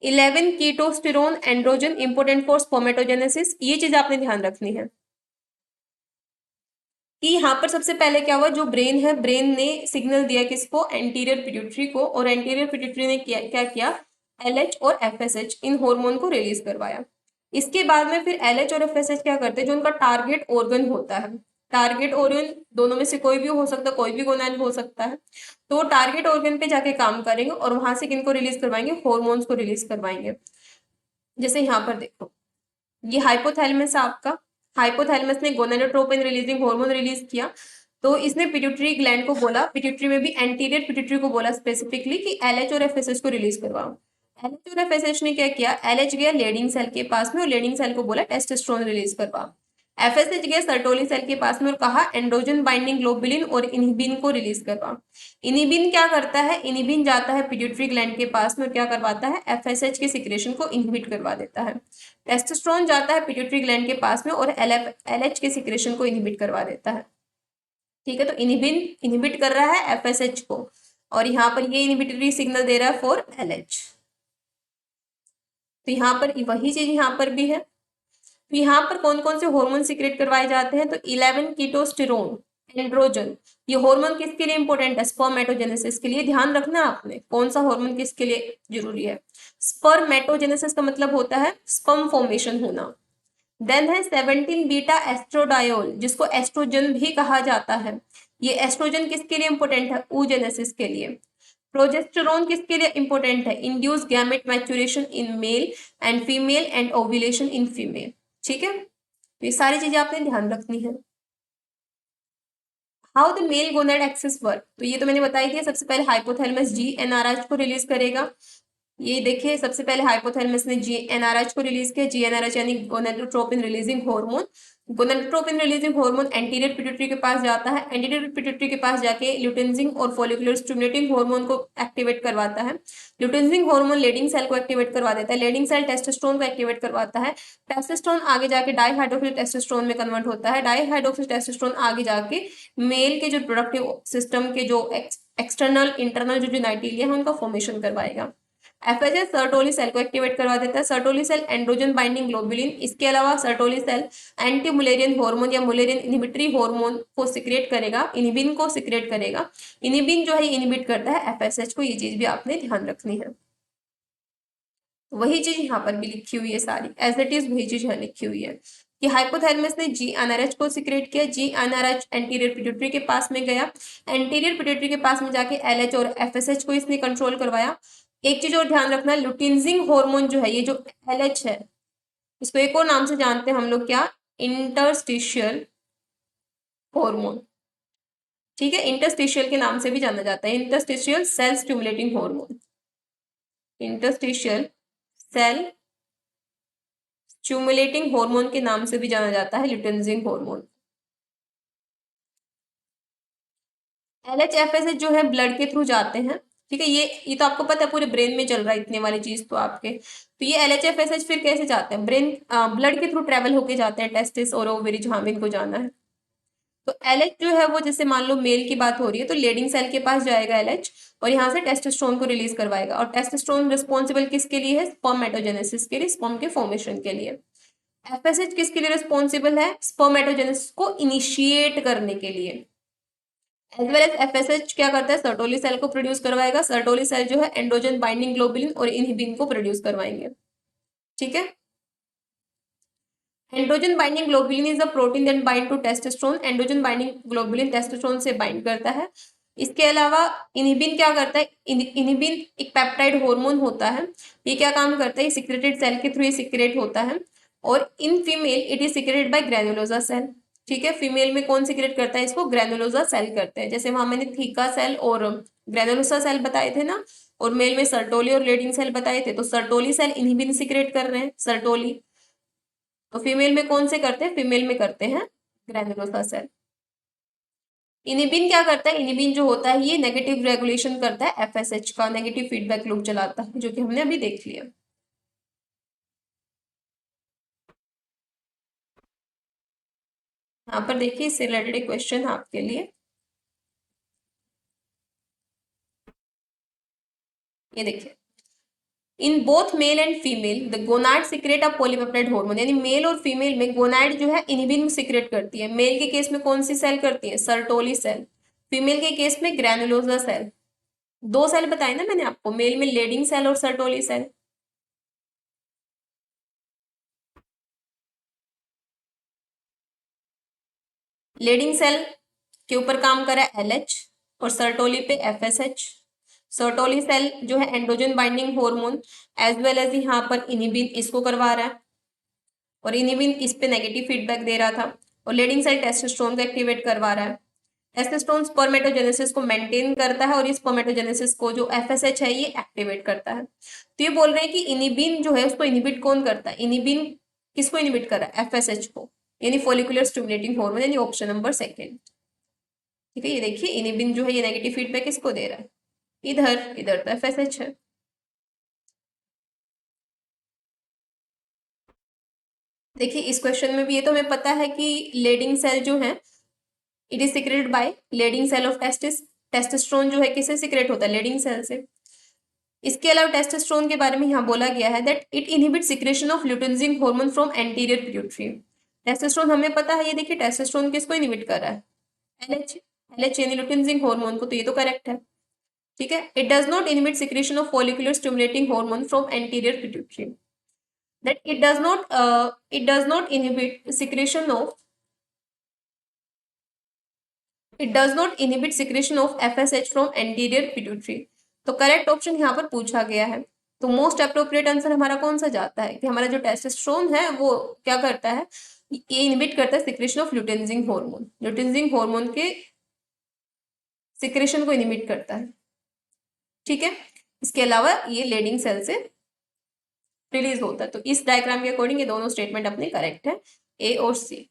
11 कीटोस्टेरोन एंड्रोजन, इंपोर्टेंट फॉर स्पर्मेटोजेनेसिस। ये चीज आपने ध्यान रखनी है कि यहाँ पर सबसे पहले क्या हुआ, जो ब्रेन है, ब्रेन ने सिग्नल दिया किसको, एंटीरियर पिट्यूटरी को, और एंटीरियर पिट्यूटरी ने क्या किया, एलएच और एफएसएच इन हार्मोन को रिलीज करवाया। इसके बाद में फिर एलएच और एफएसएच क्या करते हैं, जो उनका टारगेट ऑर्गन होता है, टारगेट ऑर्गन दोनों में से कोई भी हो सकता है, कोई भी गोनाड हो सकता है, तो टारगेट ऑर्गन पे जाके काम करेंगे और वहां से किनको रिलीज करवाएंगे, हॉर्मोन्स को रिलीज करवाएंगे। जैसे यहाँ पर देखो, ये हाइपोथैलेमस है आपका, हाइपोथैलेमस ने गोनाडोट्रोपिन रिलीजिंग हार्मोन रिलीज किया, तो इसने पिट्यूटरी ग्लैंड को बोला, पिट्यूटरी में भी एंटीरियर पिट्यूटरी को बोला स्पेसिफिकली कि एलएच और एफएसएच को रिलीज करवाओ। एलएच और एफएसएच ने क्या किया, एलएच गया लेडिंग सेल के पास में और लेडिंग सेल को बोला टेस्टोस्टेरोन रिलीज करवाओ। एफएसएच गया सर्टोली सेल के पास में और कहा एंड्रोजन बाइंडिंग ग्लोबुलिन और इनहिबिन को रिलीज करवाओ। इनहिबिन क्या करता है, इनहिबिन जाता है पिट्यूटरी ग्लैंड के पास में और क्या करवाता है, एफएसएच के सिक्रेशन को इनहिबिट करवा देता है। टेस्टोस्टेरोन जाता है पिट्यूटरी ग्लैंड के पास में और एलएच के सिक्रेशन को इनहिबिट करवा देता है। ठीक है, तो इनहिबिन इनहिबिट कर रहा है एफएसएच को, और यहाँ पर ये इनहिबिटरी सिग्नल दे रहा है फॉर एलएच। तो यहाँ पर वही चीज यहाँ पर भी है। तो यहाँ पर कौन कौन से हार्मोन सीक्रेट करवाए जाते हैं, तो 11 कीटोस्टेरोन एंड्रोजन, ये हार्मोन किसके लिए इंपॉर्टेंट है, स्पर्मेटोजेनेसिस के लिए। ध्यान रखना आपने कौन सा हार्मोन किसके लिए जरूरी है, स्पर्मेटोजेनेसिस का मतलब होता है स्पर्म फॉर्मेशन होना। देन है 17 बीटा एस्ट्रोडायोल, जिसको एस्ट्रोजन भी कहा जाता है, ये एस्ट्रोजन किसके लिए इंपॉर्टेंट है, oogenesis के लिए। प्रोजेस्टेरोन किसके लिए इंपॉर्टेंट है, induce gamete maturation in male and female and ovulation in female. ठीक है, तो ये सारी चीजें आपने ध्यान रखनी है। How the male gonad axis work, तो ये तो मैंने बताई थी, सबसे पहले हाइपोथैलेमस जीएनआरएच को रिलीज करेगा, ये देखिए, सबसे पहले हाइपोथैलेमस ने जीएनआरएच को रिलीज किया। जीएनआरएच यानी gonadotropin releasing hormone. Gonadotropin releasing hormone anterior pituitary के पास जाता है। एंटीरियर पिट्यूटरी के पास जाके ल्यूटेन्जिंग और फॉलिकुलर स्टिमुलेटिंग हार्मोन को एक्टिवेट करवाता है। ल्यूटेन्जिंग हार्मोन लेडिंग सेल को एक्टिवेट करवा देता है। लेडिंग सेल टेस्टोस्टेरोन को एक्टिवेट करवाता है। टेस्टोस्टेरोन आगे जाके डाईहाइड्रोक्सी टेस्टोस्टेरोन में कन्वर्ट होता है। डाईहाइड्रोक्सी टेस्टोस्टेरोन आगे जाके मेल के जो प्रोडक्टिव सिस्टम के जो एक्सटर्नल इंटरनल जो जेनाइटिलिया है उनका फॉर्मेशन करवाएगा। एफएचएस सर्टोली सेल को एक्टिवेट करवा देता है। Sertoli cell androgen binding globulin, इसके अलावा Sertoli cell anti Mullerian hormone या मुलेरियन इनहिबिटरी हार्मोन को सिक्रेट करेगा, इनिबिन को सिक्रेट करेगा। इनिबिन जो है इनिबिट करता है एफएसएच को, ये चीज भी आपने ध्यान रखनी है। वही चीज यहाँ पर भी लिखी हुई है सारी, एज इट इज वही चीज यहाँ लिखी हुई है कि हाइपोथैलेमस ने जीएनआरएच को सिक्रेट किया। जीएनआरएच एंटीरियर पिट्यूटरी के पास में गया। एंटीरियर पिट्यूटरी के पास में जाके एलएच और एफएसएच को इसने कंट्रोल करवाया। एक चीज और ध्यान रखना, ल्यूटिनजिंग हार्मोन जो है, ये जो एलएच है, इसको एक और नाम से जानते हैं हम लोग, क्या? Interstitial hormone. ठीक है, इंटरस्टिशियल के नाम से भी जाना जाता है, interstitial cell stimulating hormone. Interstitial cell stimulating hormone के नाम से भी जाना जाता है ल्यूटिनजिंग हार्मोन। एलएच एफएसएच जो है ब्लड के थ्रू जाते हैं। ठीक है, ये तो आपको पता है, पूरे ब्रेन में चल रहा है इतने वाली चीज तो आपके। तो ये एलएच एफएसएच फिर कैसे जाते हैं? ब्रेन ब्लड के थ्रू ट्रेवल होके जाते हैं टेस्टिस और ओवरी, जहां भी इनको जाना है। तो एलएच जो है वो, जैसे मान लो मेल की बात हो रही है तो लेडिंग सेल के पास जाएगा एलएच और यहाँ से टेस्टोस्टेरोन को रिलीज करवाएगा। और टेस्टोस्टेरोन रिस्पॉन्सिबल किसके लिए है? स्पर्मेटोजेनेसिस के लिए, स्पर्म के फॉर्मेशन के लिए। एफएसएच किसके लिए रिस्पॉन्सिबल है? स्पर्मेटोजेनेसिस को इनिशिएट करने के लिए। एज वेल एज एफएसएच क्या करता है? सर्टोली सेल को प्रोड्यूस करवाएगा। सर्टोली सेल जो है एंड्रोजन बाइंडिंग ग्लोबुलिन और इनहिबिन को प्रोड्यूस करवाएंगे। ठीक है, androgen binding globulin is a protein that bind to testosterone. Androgen binding globulin testosterone से बाइंड करता है। इसके अलावा इनहिबिन क्या करता है? इनहिबिन एक पेप्टाइड हार्मोन होता है। ये क्या काम करता है? सिक्रेटेड सेल के थ्रू ये सिक्रेट होता है। और in female it is secreted by granulosa cell. ठीक है, फीमेल में कौन सिक्रेट करता है इसको? ग्रेनुलोसा सेल करते हैं। जैसे वहां मैंने थीका सेल और ग्रेनुलोसा सेल बताए थे ना, और मेल में सर्टोली और लेडिंग सेल बताए थे। तो सर्टोली सेल इनहिबिन सिक्रेट कर रहे हैं, सर्टोली। तो फीमेल में कौन से करते हैं? फीमेल में करते हैं ग्रेनुलोसा सेल। इनिबिन क्या करता है? इनिबिन जो होता है ये नेगेटिव रेगुलेशन करता है एफएसएच का, नेगेटिव फीडबैक लूप चलाता है, जो कि हमने अभी देख लिया। यहाँ पर देखिए, इससे रिलेटेड एक क्वेश्चन है आपके लिए। ये देखिए, in both male and female the gonad secrete a polypeptide hormone, यानी मेल और फीमेल में गोनाड जो है इनहिबिन सिक्रेट करती है। मेल के केस में कौन सी सेल करती है? Sertoli cell. फीमेल के केस में ग्रेनुलोसा सेल। दो सेल बताए ना मैंने आपको, मेल में लेडिंग सेल और सर्टोली सेल। लेडिंग सेल के ऊपर काम करा एलएच और सर्टोली पे एफएसएच। सर्टोली सेल जो है androgen binding hormone as well as यहाँ पर इनिबिन इसको करवा रहा है, और इनिबिन इस पे नेगेटिव फीडबैक दे रहा था। और लेडिंग सेल टेस्टोस्टेरोन को एक्टिवेट करवा रहा है। टेस्टोस्टेरोन स्पर्मेटोजेनेसिस को मेंटेन करता है और इस स्पर्मेटोजेनेसिस को जो एफएसएच है ये एक्टिवेट करता है। तो ये बोल रहे हैं कि इनिबिन जो है उसको इनिबिट कौन करता है? इनिबिन किसको इनिबिट कर रहा है? एफएसएच को, यानी फॉलिकुलर स्टिमुलेटिंग हार्मोन, यानी ऑप्शन नंबर सेकेंड। ठीक है, ये देखिए इनिबिन जो है ये नेगेटिव फीडबैक किसको दे रहा है? इधर, इधर तो एफएसएच है। देखिए इस क्वेश्चन में भी ये तो हमें पता है कि लेडिंग सेल जो है it is secreted by Leydig cell of testis. Testosterone जो है किससे सिक्रेट होता है? लेडिंग सेल से। इसके अलावा टेस्टोस्टेरोन के बारे में यहाँ बोला गया है that it inhibit secretion of luteinizing hormone from anterior pituitary. Testosterone हमें पता है, ये देखिए टेस्टोस्टेरोन किसको इनहिबिट कर रहा है? एलएच। एलएच यानी ल्यूटिनजिंग हार्मोन को, तो ये तो करेक्ट है। ठीक है, it does not inhibit secretion of follicular stimulating hormone from anterior pituitary. That it does not inhibit secretion of, it does not inhibit secretion of FSH from anterior pituitary. तो correct option यहाँ पर पूछा गया है। तो most appropriate answer हमारा कौन सा जाता है कि हमारा जो टेस्टोस्टेरोन है वो क्या करता है? ये इनहिबिट करता है secretion of luteinizing hormone. ल्यूटिनजिंग hormone के सिक्रेशन को इनहिबिट करता है। ठीक है, इसके अलावा ये लेडिंग सेल से रिलीज होता है। तो इस डायग्राम के अकॉर्डिंग ये दोनों स्टेटमेंट अपने करेक्ट है, ए और सी,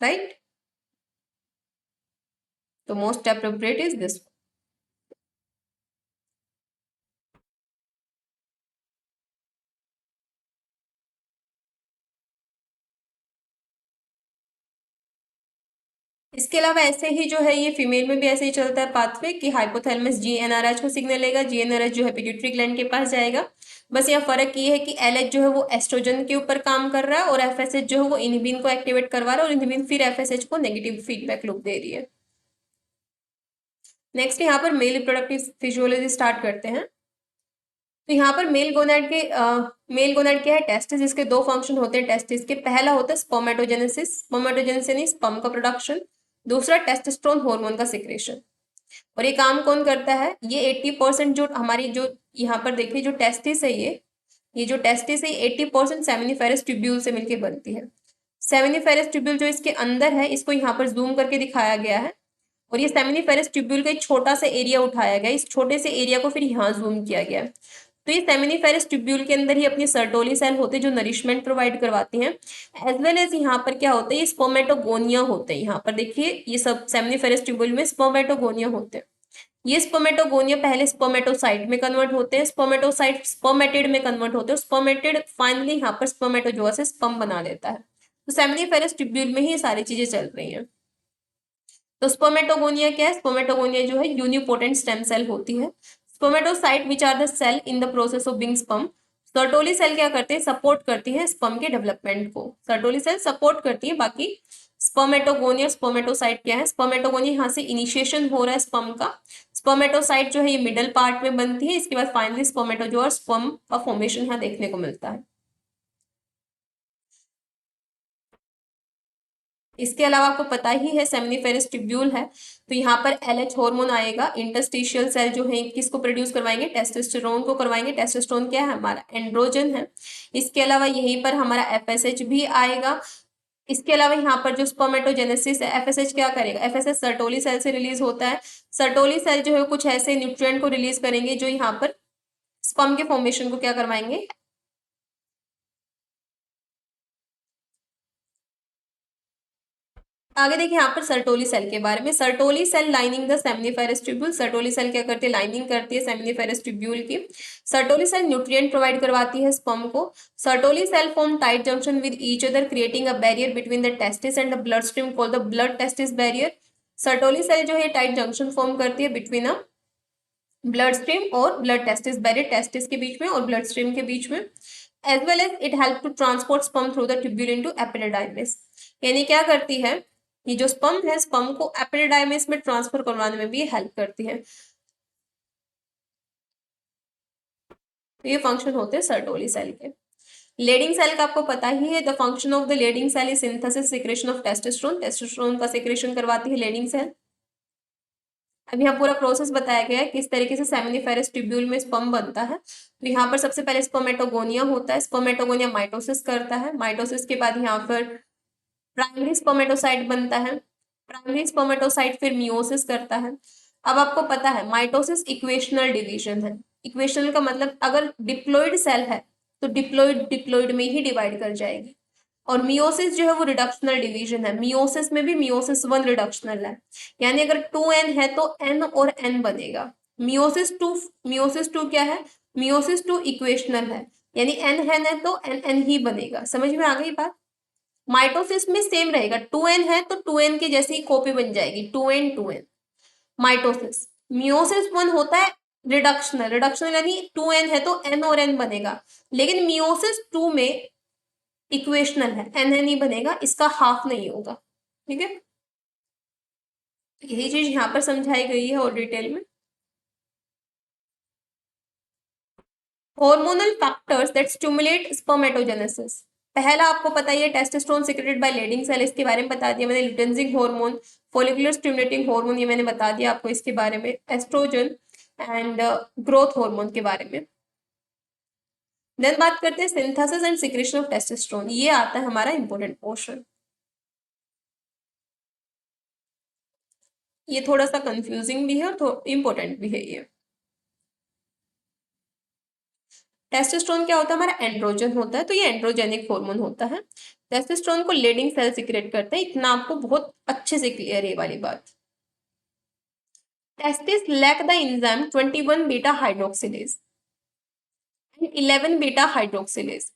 राइट। तो मोस्ट अप्रोप्रिएट इज दिस। इसके अलावा ऐसे ही जो है ये फीमेल में भी ऐसे ही चलता है पाथवे कि हाइपोथैलेमस जीएनआरएच को सिग्नल लेगा, जीएनआरएच जो है पिट्यूटरी ग्लैंड के पास जाएगा। बस यहाँ फर्क ये है कि एलएच जो है वो एस्ट्रोजन के ऊपर काम कर रहा है और एफएसएच जो है वो इनहिबिन को एक्टिवेट करवा रहा है और इनहिबिन फिर एफएसएच को नेगेटिव फीडबैक लूप दे रही है। नेक्स्ट यहाँ पर मेल रिप्रोडक्टिव फिजियोलॉजी स्टार्ट करते हैं। तो यहाँ पर मेल गोनाड क्या है, टेस्टिस। इसके दो फंक्शन होते हैं टेस्टिस के। पहला होता है स्पर्मेटोजेनेसिस, स्पर्मेटोजेनेसिस यानी स्पर्म का प्रोडक्शन। दूसरा टेस्टोस्टेरोन हार्मोन का सिक्रेशन। और ये काम कौन करता है, ये 80% जो हमारी जो यहाँ पर देखिए जो टेस्टिस है, ये जो टेस्टिस है 80% सेमिनिफेरस ट्यूब्यूल से मिलकर बनती है। सेमिनिफेरस ट्यूब्यूल जो इसके अंदर है, इसको यहाँ पर जूम करके दिखाया गया है। और ये सेमिनिफेरस ट्यूब्यूल का एक छोटा सा एरिया उठाया गया, इस छोटे से एरिया को फिर यहाँ जूम किया गया। तो ये सेमिनिफेरस ट्यूब्यूल के अंदर ही अपनी सर्टोली सेल होते हैं जो नरिशमेंट प्रोवाइड करवाती हैं। एज वेल एज यहाँ पर क्या होता है, ये स्पर्मेटोगोनिया होते हैं। यहाँ पर देखिए ये सब सेमिनिफेरस ट्यूब्यूल में स्पर्मेटोगोनिया होते हैं। ये स्पर्मेटोगोनिया पहले स्पर्मेटोसाइट में कन्वर्ट होते हैं, स्पर्मेटोसाइट स्पर्मेटिड में कन्वर्ट होते हैं, स्पर्मेटिड फाइनली यहाँ पर स्पर्मेटोजोआ से स्पर्म बना देता है। तो सेमिनिफेरस ट्यूब्यूल में ही सारी चीजें चल रही हैं। तो स्पर्मेटोगोनिया क्या है, स्पर्मेटोगोनिया जो है यूनिपोटेंट स्टेम सेल होती है। Spermatocyte which are the cell in the process of being sperm. Sertoli cell क्या करते हैं, सपोर्ट करती है स्पर्म के डेवलपमेंट को। सर्टोली सेल सपोर्ट करती है, बाकी स्पर्मेटोगोनिया स्पर्मेटोसाइट क्या है, स्पर्मेटोगोनिया यहाँ से इनिशिएशन हो रहा है स्पर्म का। स्पर्मेटोसाइट जो है ये मिडल पार्ट में बनती है, इसके बाद फाइनली स्पर्मेटोजोआ और स्पर्म का फॉर्मेशन यहाँ देखने को मिलता है। इसके अलावा आपको पता ही है सेमिनिफेरस ट्यूब्यूल है, तो यहाँ पर एलएच हार्मोन आएगा। इंटरस्टिशियल सेल जो है किसको प्रोड्यूस करवाएंगे, टेस्टोस्टेरोन को करवाएंगे। टेस्टोस्टेरोन क्या है, हमारा एंड्रोजन है। इसके अलावा यहीं पर हमारा एफएसएच भी आएगा। इसके अलावा यहाँ पर जो स्पर्मेटोजेनेसिस है, एफएसएच क्या करेगा, एफएसएच सर्टोली सेल से रिलीज होता है। सर्टोली सेल जो है कुछ ऐसे न्यूट्रिएंट को रिलीज करेंगे जो यहाँ पर स्पर्म के फॉर्मेशन को क्या करवाएंगे। आगे देखिए यहाँ पर सर्टोली सेल के बारे में। Sertoli cell lining the seminiferous tubule. Sertoli cell क्या करती है, लाइनिंग करती है सेमिनिफेरस ट्यूब्यूल की। सर्टोली सेल न्यूट्रिएंट प्रोवाइड करवाती है स्पर्म को। Sertoli cell form tight junction with each other creating a barrier between the testis and the blood stream called the blood testis barrier. Sertoli cell जो है tight junction form करती है between a blood stream और blood testis barrier, testis के बीच में और blood stream के बीच में। As well as it help to transport sperm through the tubule into epididymis. यानी क्या करती है, ये जो स्पर्म है स्पर्म को एपिडिडाइमिस में ट्रांसफर करवाने में भी हेल्प करती है। तो ये फंक्शन होते हैं सर्टोली सेल के। लेडिंग सेल का आपको पता ही है, the function of the Leydig cell is synthesis secretion of testosterone. Testosterone का सिक्रेशन करवाती है लेडिंग सेल। अब यहाँ पूरा प्रोसेस बताया गया है किस तरीके से सेमिनिफेरस ट्यूब्यूल में स्पर्म बनता है। तो यहाँ पर सबसे पहले स्पर्मेटोगोनिया होता है। स्पर्मेटोगोनिया माइटोसिस करता है। माइटोसिस के बाद यहाँ पर प्राइमरी स्पर्मेटोसाइट बनता है। प्राइमरी स्पर्मेटोसाइट फिर मियोसिस करता है। अब आपको पता है माइटोसिस इक्वेशनल डिवीजन है। इक्वेशनल का मतलब अगर डिप्लॉइड सेल है तो डिप्लॉइड डिप्लॉइड में ही डिवाइड कर जाएगी। और मियोसिस जो है वो रिडक्शनल डिवीजन है। मियोसिस में भी मियोसिस 1 रिडक्शनल है, यानी अगर 2n है तो n और n बनेगा। मियोसिस टू क्या है, मियोसिस 2 इक्वेशनल है, यानी n है तो n ही बनेगा। समझ में आ गई बात। माइटोसिस में सेम रहेगा, 2n है तो 2n की जैसी कॉपी बन जाएगी, 2n माइटोसिस। मियोसिस 1 होता है रिडक्शनल, रिडक्शनल यानी 2n है तो n और n बनेगा। लेकिन मियोसिस 2 में इक्वेशनल है, n नहीं बनेगा, इसका हाफ नहीं होगा। ठीक है, यही चीज यहाँ पर समझाई गई है और डिटेल में। Hormonal factors that stimulate spermatogenesis. पहला आपको पता ही है testosterone secreted by Leydig cell, इसके बारे में बता दिया मैंने। Luteinizing hormone, follicular stimulating hormone, ये मैंने बता दिया आपको इसके बारे में। एस्ट्रोजन एंड ग्रोथ हार्मोन के बारे में। देन बात करते हैं synthesis and secretion of testosterone. ये आता है हमारा इंपॉर्टेंट पोर्शन। ये थोड़ा सा कंफ्यूजिंग भी है और थोड़ा इंपॉर्टेंट भी है ये। टेस्टोस्टेरोन क्या होता है, हमारा एंड्रोजन होता है, तो ये एंड्रोजेनिक हार्मोन होता है। टेस्टोस्टेरोन को लीडिंग सेल सिक्रेट करते हैं, इतना आपको बहुत अच्छे से क्लियर है ये वाली बात। Testis lack the enzyme 21 beta hydroxylase and 11 beta hydroxylase.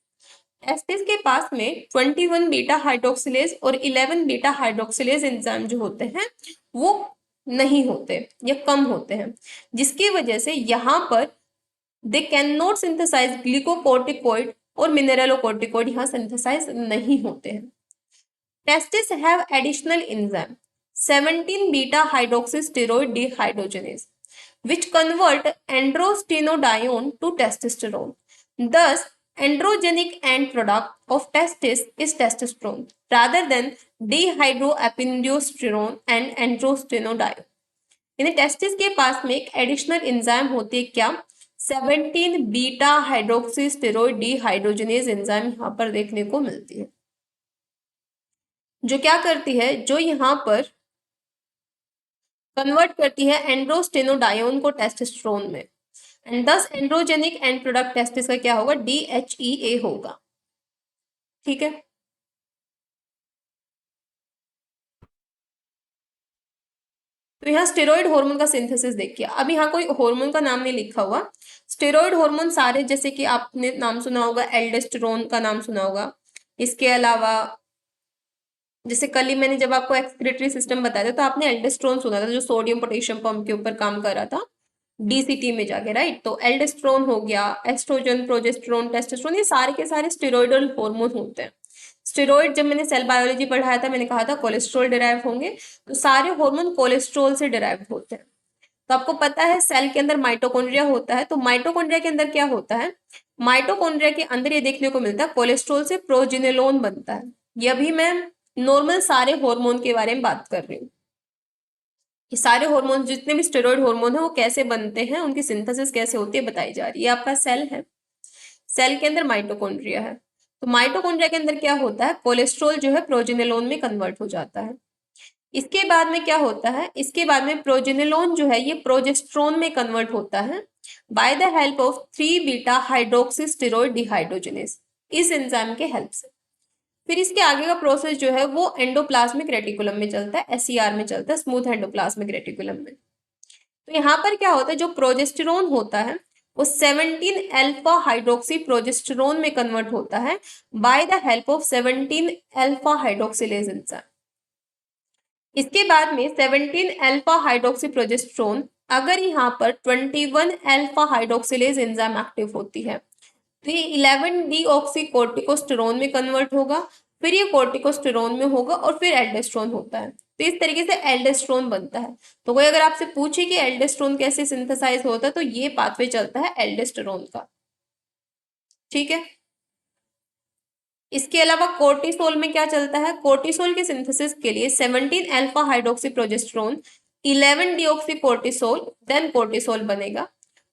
Testis के पास में 21 बीटा हाइड्रोक्सिलेज और 11 बीटा हाइड्रोक्सिलेज एंजाइम जो होते हैं वो नहीं होते या कम होते हैं, जिसकी वजह से यहाँ पर they can not synthesize glucocorticoid और मिनरलोकोर्टिकोइड यहाँ सिंथेसाइज नहीं होते हैं। Testis have additional enzyme 17 beta hydroxysteroid dehydrogenase which convert androstenedione to testosterone. Thus, androgenic end product of testis is testosterone rather than dehydroepiandrosterone and androstenedione. यानी testis के पास में एक एडिशनल एंजाइम होती है क्या, 17 beta hydroxy steroid dehydrogenase enzyme यहाँ पर देखने को मिलती है, जो क्या करती है, जो यहाँ पर कन्वर्ट करती है एंड्रोस्टेनोडायोन को टेस्टोस्टेरोन में, एंड दस एंड्रोजेनिक एंड प्रोडक्ट टेस्टिस का क्या होगा, DHEA होगा। ठीक है, तो यहाँ स्टेरॉइड हार्मोन का सिंथेसिस देखिए। अब यहाँ कोई हार्मोन का नाम नहीं लिखा हुआ, स्टेरॉइड हार्मोन सारे, जैसे कि आपने नाम सुना होगा एल्डोस्टेरोन का नाम सुना होगा, इसके अलावा जैसे कल ही मैंने जब आपको एक्सक्रीटरी सिस्टम बताया था तो आपने एल्डोस्टेरोन सुना था, जो सोडियम पोटेशियम पंप के ऊपर काम कर रहा था DCT में जाके, राइट। तो एल्डोस्टेरोन हो गया, एस्ट्रोजन, प्रोजेस्टेरोन, टेस्टोस्टेरोन, ये सारे के सारे स्टेरॉइडल हार्मोन होते हैं। स्टेरॉइड जब मैंने सेल बायोलॉजी पढ़ाया था मैंने कहा था कोलेस्ट्रॉल डिराइव होंगे, तो सारे हार्मोन कोलेस्ट्रॉल से डिराइव होते हैं। तो आपको पता है सेल के अंदर माइटोकॉन्ड्रिया होता है, तो माइटोकॉन्ड्रिया के अंदर क्या होता है, माइटोकॉन्ड्रिया के अंदर ये देखने को मिलता है कोलेस्ट्रॉल से प्रोजिनेलोन बनता है। ये अभी मैं नॉर्मल सारे हार्मोन के बारे में बात कर रही हूँ, ये सारे हार्मोन जितने भी स्टेरॉइड हार्मोन है वो कैसे बनते हैं, उनकी सिंथेसिस कैसे होती है बताई जा रही है। ये आपका सेल है, सेल के अंदर माइटोकॉन्ड्रिया है, तो माइटोकॉन्ड्रिया के अंदर क्या होता है, कोलेस्ट्रॉल जो है प्रोजिनेलोन में कन्वर्ट हो जाता है। इसके बाद में क्या होता है, इसके बाद में प्रोजिनेलोन जो है ये प्रोजेस्ट्रोन में कन्वर्ट होता है by the help of 3 beta hydroxy steroid dehydrogenase, इस एंजाइम के हेल्प से। फिर इसके आगे का प्रोसेस जो है वो एंडोप्लाज्मिक रेटिकुलम में चलता है, SER में चलता है, स्मूथ एंडोप्लाज्मिक रेटिकुलम में। तो यहाँ पर क्या होता है, जो प्रोजेस्टेरोन होता है वो 17 अल्फा हाइड्रोक्सी प्रोजेस्टेरोन में कन्वर्ट होता है by the help of 17 alpha hydroxylase enzyme. इसके बाद में 17 अल्फा हाइड्रोक्सी प्रोजेस्टेरोन, अगर यहाँ पर 21 अल्फा हाइड्रोक्सिलेज एंजाइम एक्टिव होती है तो ये 11 डीऑक्सी कोर्टिकोस्टेरोन में कन्वर्ट होगा, फिर ये कोर्टिकोस्टेरोन में होगा और फिर एल्डोस्टेरोन होता है। तो इस तरीके से एल्डोस्टेरोन बनता है। तो कोई अगर आपसे पूछे कि एल्डोस्टेरोन कैसे सिंथेसाइज होता है तो ये पाथवे चलता है एल्डोस्टेरोन का। ठीक है, इसके अलावा कोर्टिसोल में क्या चलता है, कोर्टिसोल के सिंथेसिस के लिए 17 alpha hydroxy progesterone, 11 deoxy cortisol, then cortisol बनेगा।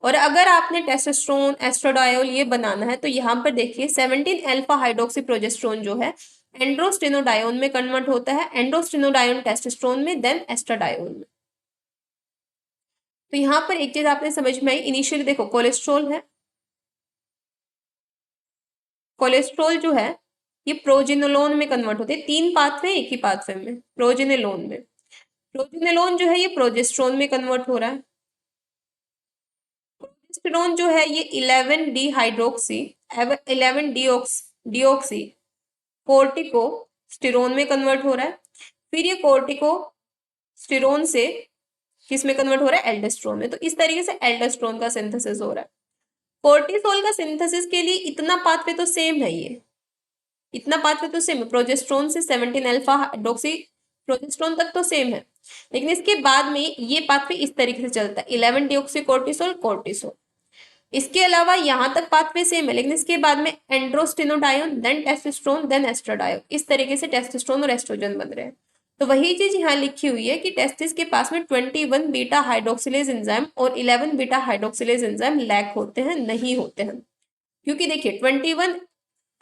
और अगर आपने टेस्टोस्टेरोन, एस्ट्राडायोल ये बनाना है तो यहाँ पर देखिए 17 अल्फा हाइड्रोक्सी प्रोजेस्टेरोन जो है एंड्रोस्टेनोडायोन में कन्वर्ट होता है, एंड्रोस्टेनोडायोन टेस्टोस्टेरोन में, देन एस्ट्राडायोल में। तो यहाँ पर एक चीज आपने समझ में आई, इनिशियली देखो कोलेस्ट्रॉल है, कोलेस्ट्रॉल जो है ये प्रोजिनोलोन में कन्वर्ट होते हैं, 3 पाथवे एक ही पाथवे में, प्रोजिनोलोन में। प्रोजिनोलोन जो है ये प्रोजेस्टेरोन में कन्वर्ट हो रहा है। प्रोजेस्टेरोन जो है ये 11 डिहाइड्रोक्सी 11 डीऑक्सी कोर्टिकोस्टेरोन में कन्वर्ट हो रहा है, फिर ये कोर्टिकोस्टेरोन से किस में कन्वर्ट हो रहा है, एल्डोस्टेरोन में। तो इस तरीके से एल्डोस्टेरोन का सिंथेसिस हो रहा है। कोर्टिसोल का सिंथेसिस के लिए इतना पाथवे तो सेम है, ये इतना पाथवे तो सेम है, प्रोजेस्टेरोन से 17 अल्फा हाइड्रोक्सी प्रोजेस्टेरोन तक तो सेम है, लेकिन इसके बाद में ये पाथवे इस तरीके से चलता है 11 डीऑक्सी कोर्टिसोल कोर्टिसोल। इसके अलावा यहाँ तक पाथवे सेम है, लेकिन इसके बाद में एंड्रोस्टेनोडायोन, देन टेस्टोस्टेरोन, देन एस्ट्राडायोन, इस तरीके से टेस्टोस्टेरोन और एस्ट्रोजन बन रहे हैं। तो वही चीज यहाँ लिखी हुई है कि टेस्टिस के पास में 21 बीटा हाइड्रोक्सिलेज एंजाइम और 11 बीटा हाइड्रोक्सिलेज एंजाइम लैक होते हैं, नहीं होते हैं। क्योंकि देखिए 21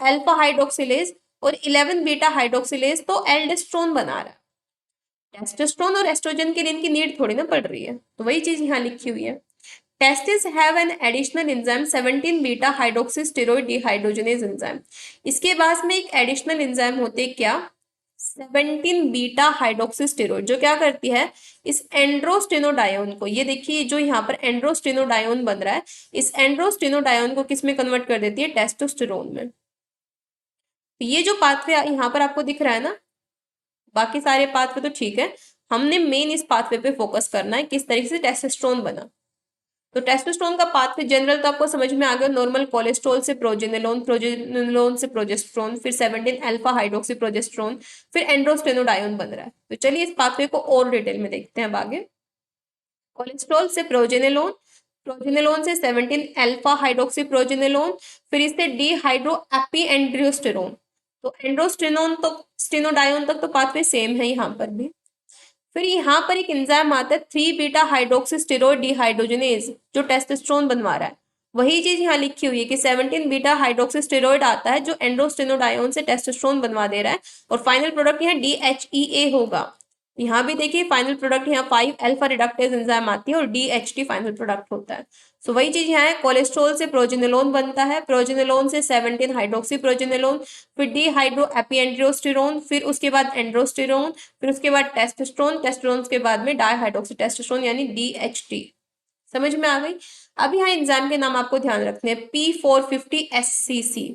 अल्फा हाइड्रोक्सिलेज और 11 बीटा हाइड्रोक्सिलेज तो एल्डोस्टेरोन बना रहा है, टेस्टोस्टेरोन और एस्ट्रोजन के लिए इनकी नीड थोड़ी ना पड़ रही है, तो वही चीज यहाँ लिखी हुई है। Testis have an additional enzyme 17 beta hydroxy steroid dehydrogenase enzyme. इसके बाद में एक एडिशनल एंजाइम होते हैं क्या, 17 बीटा हाइड्रोक्सी स्टेरॉइड, जो क्या करती है इस एंड्रोस्टेनोडायोन को, ये देखिए जो यहाँ पर एंड्रोस्टेनोडायोन बन रहा है, इस एंड्रोस्टेनोडायोन को किस में कन्वर्ट कर देती है, टेस्टोस्टेरोन में। तो ये जो पाथवे यहाँ पर आपको दिख रहा है ना, बाकी सारे पाथवे तो ठीक है, हमने मेन इस पाथवे पे फोकस करना है, किस तरीके से टेस्टोस्टेरोन बना। तो टेस्टोस्टेरोन का पाथवे जनरल तो आपको समझ में आ गया, नॉर्मल कोलेस्ट्रॉल से प्रोजेनेलोन, प्रोजेनेलोन से प्रोजेस्टेरोन, फिर 17 अल्फा हाइड्रोक्सी प्रोजेस्टेरोन, फिर एंड्रोस्टेनोडायोन बन रहा है। तो चलिए इस पाथवे को और डिटेल में देखते हैं अब आगे। कोलेस्ट्रॉल से प्रोजेनेलोन, प्रोजेनेलोन से 17 अल्फा हाइड्रोक्सी प्रोजेनेलोन, फिर इससे डिहाइड्रो एपी एंड्रोस्टेरोन। तो एंड्रोस्टेनोन तो स्टेनोडायोन तक तो पाथवे सेम है यहाँ पर भी। फिर यहाँ पर एक एंजाइम आता है 3 बीटा हाइड्रोक्सी स्टेरॉइड डिहाइड्रोजनेज, जो टेस्टोस्टेरोन बनवा रहा है। वही चीज यहाँ लिखी हुई है कि 17 बीटा हाइड्रोक्सी स्टेरॉइड आता है जो एंड्रोस्टेनोडायोन से टेस्टोस्टेरोन बनवा दे रहा है, और फाइनल प्रोडक्ट यहाँ DHEA होगा। यहाँ भी देखिए फाइनल प्रोडक्ट यहाँ 5 अल्फा रिडक्टेज एंजाइम आती है और DHT फाइनल प्रोडक्ट होता है। सो वही चीज यहाँ है, कोलेस्ट्रॉल से प्रोजेनेलोन बनता है, प्रोजेनेलोन से 17 हाइड्रोक्सी प्रोजेनेलोन, फिर डिहाइड्रो एपीएंड्रोस्टेरोन, फिर उसके बाद एंड्रोस्टेरोन, फिर उसके बाद टेस्टोस्टेरोन, टेस्टोस्टेरोन के बाद में डाईहाइड्रोक्सी टेस्टोस्टेरोन यानी DHT। समझ में आ गई। अब यहाँ एंजाइम के नाम आपको ध्यान रखने हैं, P450SCC,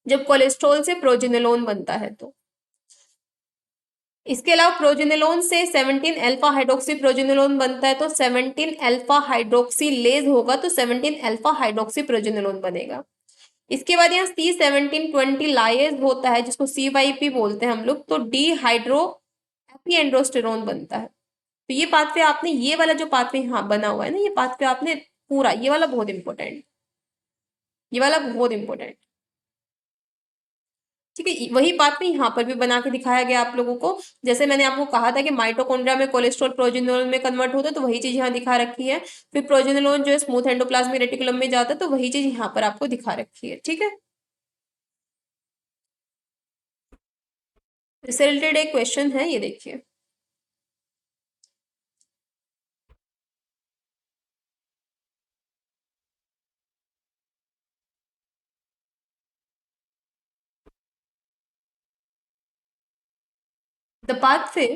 जब कोलेस्ट्रॉल से प्रोजेनेलोन बनता है तो। इसके अलावा प्रोजेनेलोन से 17 अल्फा हाइड्रोक्सी प्रोजेनेलोन बनता है तो 17 अल्फा हाइड्रोक्सी लेज होगा तो 17 अल्फा हाइड्रोक्सी प्रोजेनेलोन बनेगा। इसके बाद यहाँ C1720 लाइज होता है जिसको CYP बोलते हैं हम लोग, तो डिहाइड्रो एपीएंड्रोस्टेरोन बनता है। तो ये पाथवे आपने, ये वाला जो पाथवे यहाँ बना हुआ है ना, ये पाथवे आपने पूरा, ये वाला बहुत इंपॉर्टेंट, ये वाला बहुत इंपॉर्टेंट, ठीक है। वही बात में यहाँ पर भी बना के दिखाया गया आप लोगों को। जैसे मैंने आपको कहा था कि माइटोकॉन्ड्रिया में कोलेस्ट्रॉल प्रोजेनेलोन में कन्वर्ट होता है, तो वही चीज यहाँ दिखा रखी है। फिर प्रोजेनेलोन जो है स्मूथ एंडोप्लाज्मिक रेटिकुलम में जाता है, तो वही चीज यहाँ पर आपको दिखा रखी है, ठीक है। इससे रिलेटेड एक क्वेश्चन है, ये देखिए। The pathway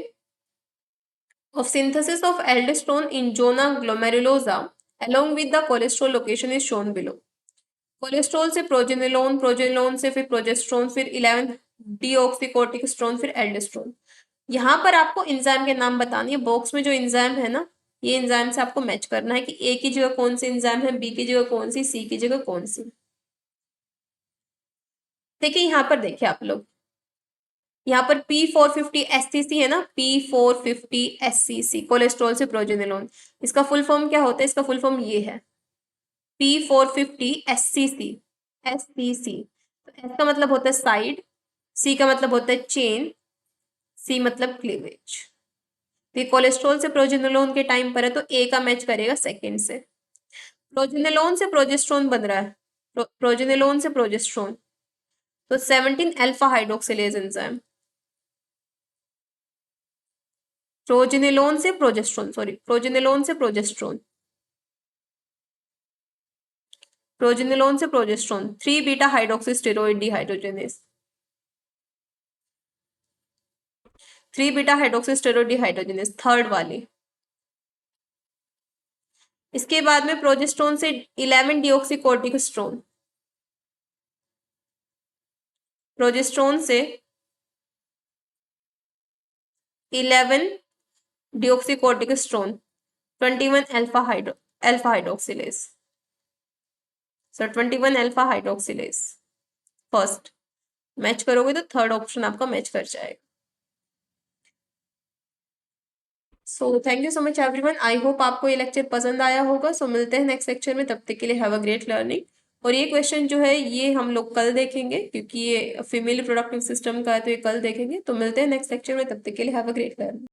of synthesis of aldosterone in zona glomerulosa along with the cholesterol location is shown below। Cholesterol से प्रोजेनेलोन, प्रोजेनेलोन से फिर प्रोजेस्ट्रोन, फिर 11 डीऑक्सीकोर्टिकोस्टेरोन, फिर एल्डोस्टेरोन। यहाँ पर आपको एंजाइम के नाम बतानी है, बॉक्स में जो एंजाइम है ना, ये एंजाइम से आपको मैच करना है कि ए की जगह कौन सी एंजाइम है, बी की जगह कौन सी, सी की जगह कौन सी। देखिए यहाँ पर देखिए आप लोग, यहाँ पर P450SCC है ना, P450SCC कोलेस्ट्रॉल से प्रोजेनेलोन, इसका फुल फॉर्म क्या होता है, इसका फुल फॉर्म ये है P450SCC, SCC। तो S का मतलब होता है साइड, C का मतलब होता है चेन, C मतलब क्लीवेज। तो ये कोलेस्ट्रॉल से प्रोजेनेलोन के टाइम पर है तो A का मैच करेगा सेकेंड से। प्रोजेनेलोन से प्रोजेस्ट्रोन बन रहा है, प्रोजेनेलोन से प्रोजेस्ट्रोन, तो 17 अल्फा हाइड्रोक्सिलेज एंजाइम। प्रोजेनेलोन से प्रोजेस्ट्रोन, सॉरी प्रोजेनेलोन से प्रोजेस्ट्रोन, प्रोजेनेलोन से progesterone, 3 beta hydroxy steroid dehydrogenase, 3 beta hydroxy steroid dehydrogenase third वाली। इसके बाद में प्रोजेस्ट्रोन से 11 डीऑक्सी कोर्टिकोस्टेरोन, प्रोजेस्ट्रोन से 11 डीऑक्सी कोर्टिकोस्टेरोन, 21 अल्फा हाइड्रोक्सिलेज, सो 21 अल्फा हाइड्रोक्सिलेज फर्स्ट। मैच करोगे तो थर्ड ऑप्शन आपका मैच कर जाएगा। So thank you so much everyone, I hope आपको ये लेक्चर पसंद आया होगा। सो मिलते हैं नेक्स्ट लेक्चर में, तब तक के लिए हैव अ ग्रेट लर्निंग। और ये क्वेश्चन जो है ये हम लोग कल देखेंगे, क्योंकि ये फीमेल रिप्रोडक्टिव सिस्टम का है तो ये कल देखेंगे। तो मिलते हैं नेक्स्ट लेक्चर में, तब तक के लिए हैव अ ग्रेट लर्निंग।